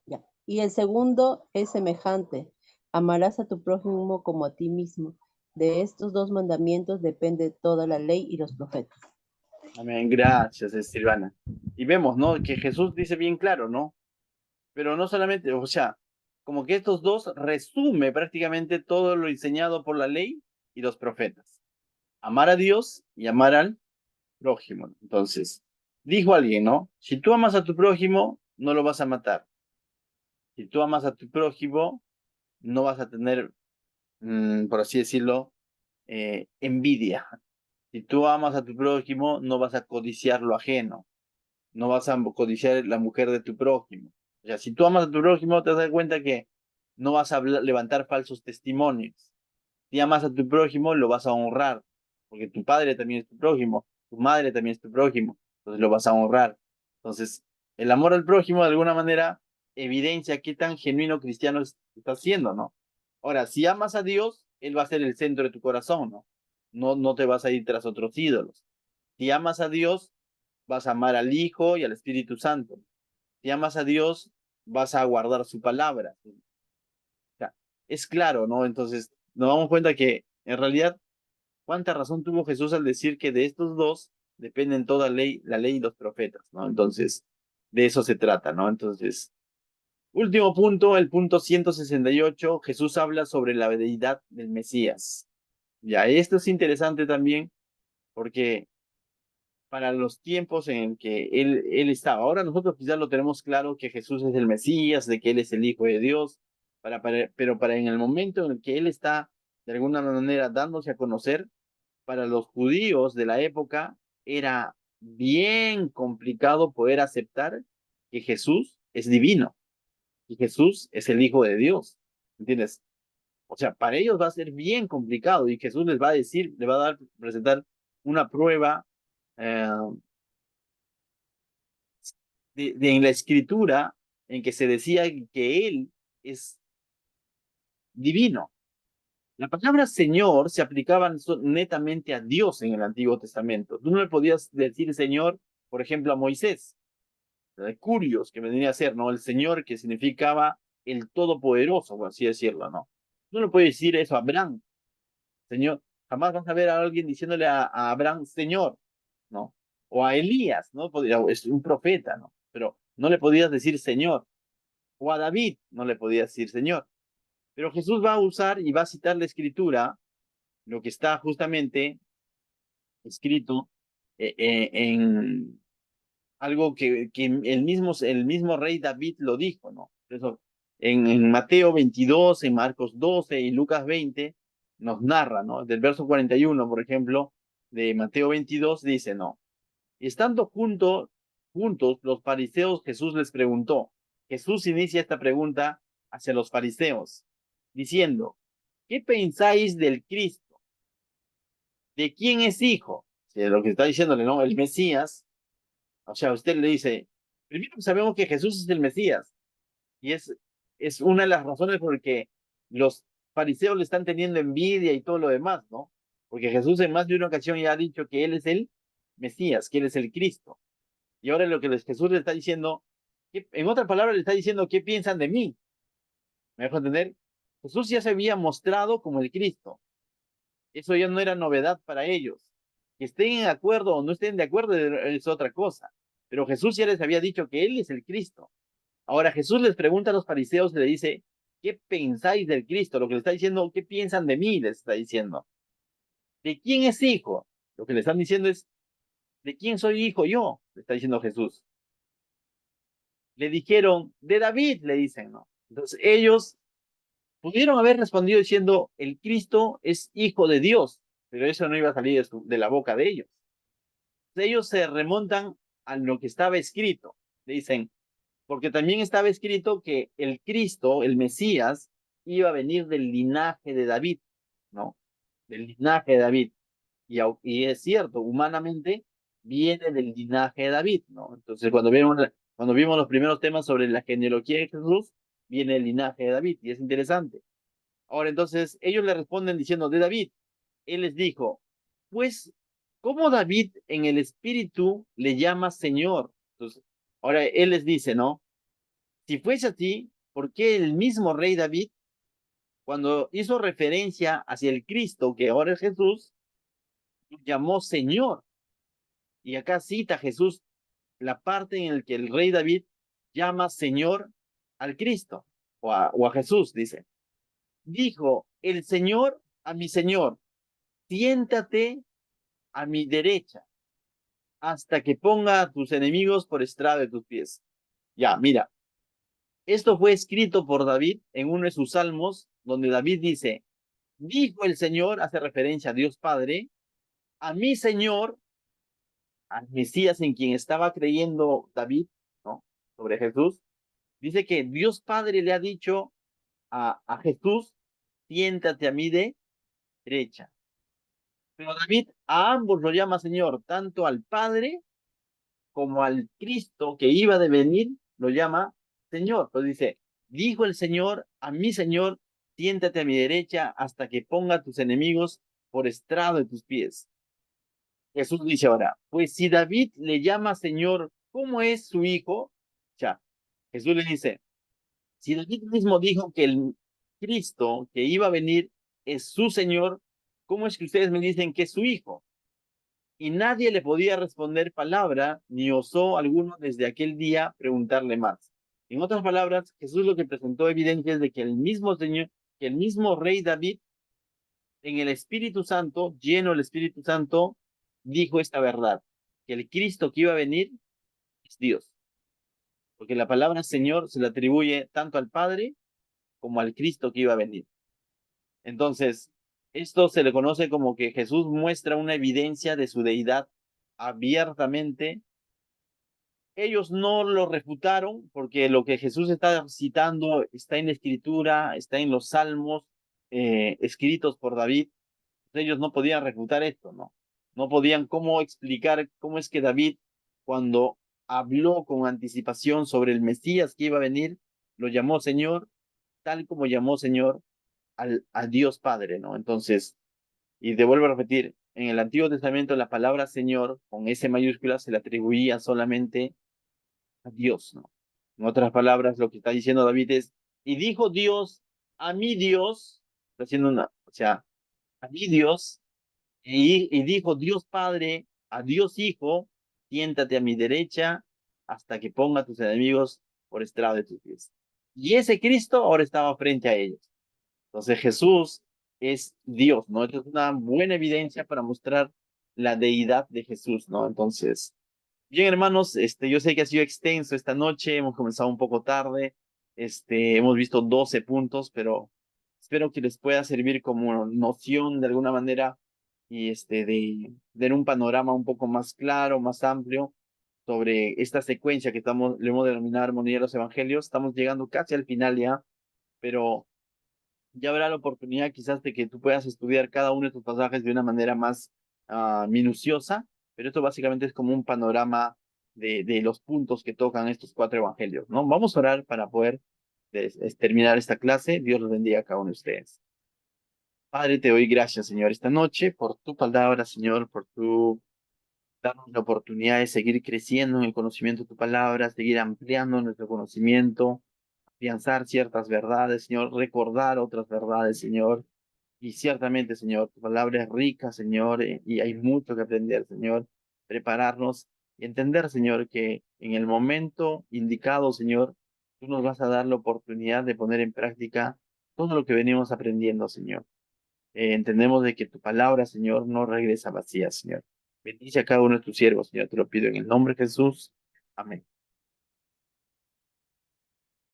Ya. Y el segundo es semejante. Amarás a tu prójimo como a ti mismo. De estos dos mandamientos depende toda la ley y los profetas. Amén, gracias, Silvana. Y vemos, ¿no? Que Jesús dice bien claro, ¿no? Pero no solamente, o sea, como que estos dos resume prácticamente todo lo enseñado por la ley y los profetas. Amar a Dios y amar al prójimo. Entonces, dijo alguien, ¿no? Si tú amas a tu prójimo, no lo vas a matar. Si tú amas a tu prójimo, no vas a tener, por así decirlo, envidia. Si tú amas a tu prójimo, no vas a codiciar lo ajeno. No vas a codiciar la mujer de tu prójimo. O sea, si tú amas a tu prójimo, te das cuenta que no vas a levantar falsos testimonios. Si amas a tu prójimo, lo vas a honrar, porque tu padre también es tu prójimo, tu madre también es tu prójimo, entonces lo vas a honrar. Entonces, el amor al prójimo de alguna manera evidencia qué tan genuino cristiano estás siendo, ¿no? Ahora, si amas a Dios, Él va a ser el centro de tu corazón, ¿no? No te vas a ir tras otros ídolos. Si amas a Dios, vas a amar al Hijo y al Espíritu Santo. Si amas a Dios, vas a guardar su palabra. O sea, es claro, ¿no? Entonces, nos damos cuenta que en realidad, cuánta razón tuvo Jesús al decir que de estos dos dependen toda ley, la ley y los profetas, ¿no? Entonces, de eso se trata, ¿no? Entonces, último punto, el punto 168, Jesús habla sobre la deidad del Mesías. Ya, esto es interesante también porque para los tiempos en que él estaba. Ahora nosotros quizás lo tenemos claro que Jesús es el Mesías, de que Él es el Hijo de Dios, pero para en el momento en el que Él está de alguna manera dándose a conocer, para los judíos de la época era bien complicado poder aceptar que Jesús es divino y Jesús es el Hijo de Dios, ¿entiendes? O sea, para ellos va a ser bien complicado y Jesús les va a decir, le va a dar, presentar una prueba eh, en la escritura en que se decía que Él es divino. La palabra Señor se aplicaba netamente a Dios en el Antiguo Testamento. Tú no le podías decir Señor, por ejemplo, a Moisés, Curios, que vendría a ser, ¿no? El Señor que significaba el Todopoderoso, por así decirlo, ¿no? Tú no le puedes decir eso a Abraham, Señor. Jamás vas a ver a alguien diciéndole a Abraham, Señor, ¿no? O a Elías, ¿no? Es un profeta, ¿no? Pero no le podías decir Señor. O a David no le podía decir Señor. Pero Jesús va a usar y va a citar la escritura, lo que está justamente escrito en algo que el mismo rey David lo dijo, ¿no? Por eso, en Mateo 22, en Marcos 12 y Lucas 20, nos narra, ¿no? Del verso 41, por ejemplo, de Mateo 22, dice, ¿no? Estando juntos los fariseos, Jesús les preguntó. Jesús inicia esta pregunta hacia los fariseos, diciendo, ¿qué pensáis del Cristo? ¿De quién es hijo? O sea, lo que está diciéndole, ¿no? El Mesías. O sea, usted le dice, primero sabemos que Jesús es el Mesías, y es una de las razones por que los fariseos le están teniendo envidia y todo lo demás, ¿no? Porque Jesús en más de una ocasión ya ha dicho que Él es el Mesías, que Él es el Cristo. Y ahora lo que Jesús le está diciendo, en otras palabras le está diciendo, ¿qué piensan de mí? ¿Me dejo entender? Jesús ya se había mostrado como el Cristo. Eso ya no era novedad para ellos. Que estén de acuerdo o no estén de acuerdo es otra cosa. Pero Jesús ya les había dicho que Él es el Cristo. Ahora Jesús les pregunta a los fariseos y le dice, ¿qué pensáis del Cristo? Lo que le está diciendo, ¿qué piensan de mí? Les está diciendo. ¿De quién es hijo? Lo que le están diciendo es, ¿de quién soy hijo yo? Le está diciendo Jesús. Le dijeron, de David, le dicen, ¿no? Entonces ellos pudieron haber respondido diciendo, el Cristo es hijo de Dios, pero eso no iba a salir de la boca de ellos. Entonces, ellos se remontan a lo que estaba escrito. Le dicen, porque también estaba escrito que el Cristo, el Mesías, iba a venir del linaje de David, ¿no? Del linaje de David. Y es cierto, humanamente viene del linaje de David, ¿no? Entonces, cuando vimos los primeros temas sobre la genealogía de Jesús, viene el linaje de David, y es interesante. Ahora, entonces, ellos le responden diciendo, de David. Él les dijo, pues, ¿cómo David en el espíritu le llama Señor? Entonces, ahora él les dice, ¿no? Si fuese así, ¿por qué el mismo rey David, cuando hizo referencia hacia el Cristo, que ahora es Jesús, llamó Señor? Y acá cita Jesús la parte en la que el rey David llama Señor al Cristo, o a Jesús, dice. Dijo el Señor a mi Señor, siéntate a mi derecha hasta que ponga a tus enemigos por estrado de tus pies. Ya, mira, esto fue escrito por David en uno de sus salmos, donde David dice, dijo el Señor, hace referencia a Dios Padre, a mi Señor, al Mesías en quien estaba creyendo David, ¿no? Sobre Jesús, dice que Dios Padre le ha dicho a Jesús, siéntate a mi derecha. Pero David a ambos lo llama Señor, tanto al Padre como al Cristo que iba de venir, lo llama Señor. Entonces dice, dijo el Señor a mi Señor, siéntate a mi derecha hasta que ponga tus enemigos por estrado de tus pies. Jesús dice ahora, pues si David le llama Señor, ¿cómo es su hijo? Ya, Jesús le dice, si David mismo dijo que el Cristo que iba a venir es su Señor, ¿cómo es que ustedes me dicen que es su hijo? Y nadie le podía responder palabra, ni osó alguno desde aquel día preguntarle más. En otras palabras, Jesús lo que presentó evidencias de que el mismo Señor, que el mismo rey David, en el Espíritu Santo, lleno del Espíritu Santo, dijo esta verdad, que el Cristo que iba a venir es Dios. Porque la palabra Señor se le atribuye tanto al Padre como al Cristo que iba a venir. Entonces, esto se le conoce como que Jesús muestra una evidencia de su deidad abiertamente. Ellos no lo refutaron porque lo que Jesús está citando está en la Escritura, está en los Salmos escritos por David. Ellos no podían refutar esto, ¿no? No podían cómo explicar cómo es que David, cuando habló con anticipación sobre el Mesías que iba a venir, lo llamó Señor, tal como llamó Señor a Dios Padre, ¿no? Entonces, y te vuelvo a repetir, en el Antiguo Testamento la palabra Señor, con S mayúscula, se le atribuía solamente a Dios, ¿no? En otras palabras, lo que está diciendo David es, y dijo Dios a mi Dios, está haciendo o sea, a mi Dios, y dijo Dios Padre a Dios Hijo, siéntate a mi derecha hasta que ponga a tus enemigos por estrado de tus pies. Y ese Cristo ahora estaba frente a ellos. Entonces Jesús es Dios, ¿no? Esto es una buena evidencia para mostrar la deidad de Jesús, ¿no? Entonces, bien, hermanos, yo sé que ha sido extenso esta noche, hemos comenzado un poco tarde, hemos visto 12 puntos, pero Espero que les pueda servir como noción de alguna manera y de un panorama un poco más claro, más amplio sobre esta secuencia que le hemos denominado Armonía de los Evangelios. Estamos llegando casi al final ya, pero ya habrá la oportunidad quizás de que tú puedas estudiar cada uno de estos pasajes de una manera más minuciosa, pero esto básicamente es como un panorama de los puntos que tocan estos cuatro evangelios, ¿no? Vamos a orar para poder terminar esta clase. Dios los bendiga a cada uno de ustedes. Padre, te doy gracias, Señor, esta noche por tu palabra, Señor, por tu darnos la oportunidad de seguir creciendo en el conocimiento de tu palabra, seguir ampliando nuestro conocimiento, afianzar ciertas verdades, Señor, recordar otras verdades, Señor. Y ciertamente, Señor, tu palabra es rica, Señor, y hay mucho que aprender, Señor. Prepararnos y entender, Señor, que en el momento indicado, Señor, tú nos vas a dar la oportunidad de poner en práctica todo lo que venimos aprendiendo, Señor. Entendemos de que tu palabra, Señor, no regresa vacía, Señor. Bendice a cada uno de tus siervos, Señor, te lo pido en el nombre de Jesús. Amén.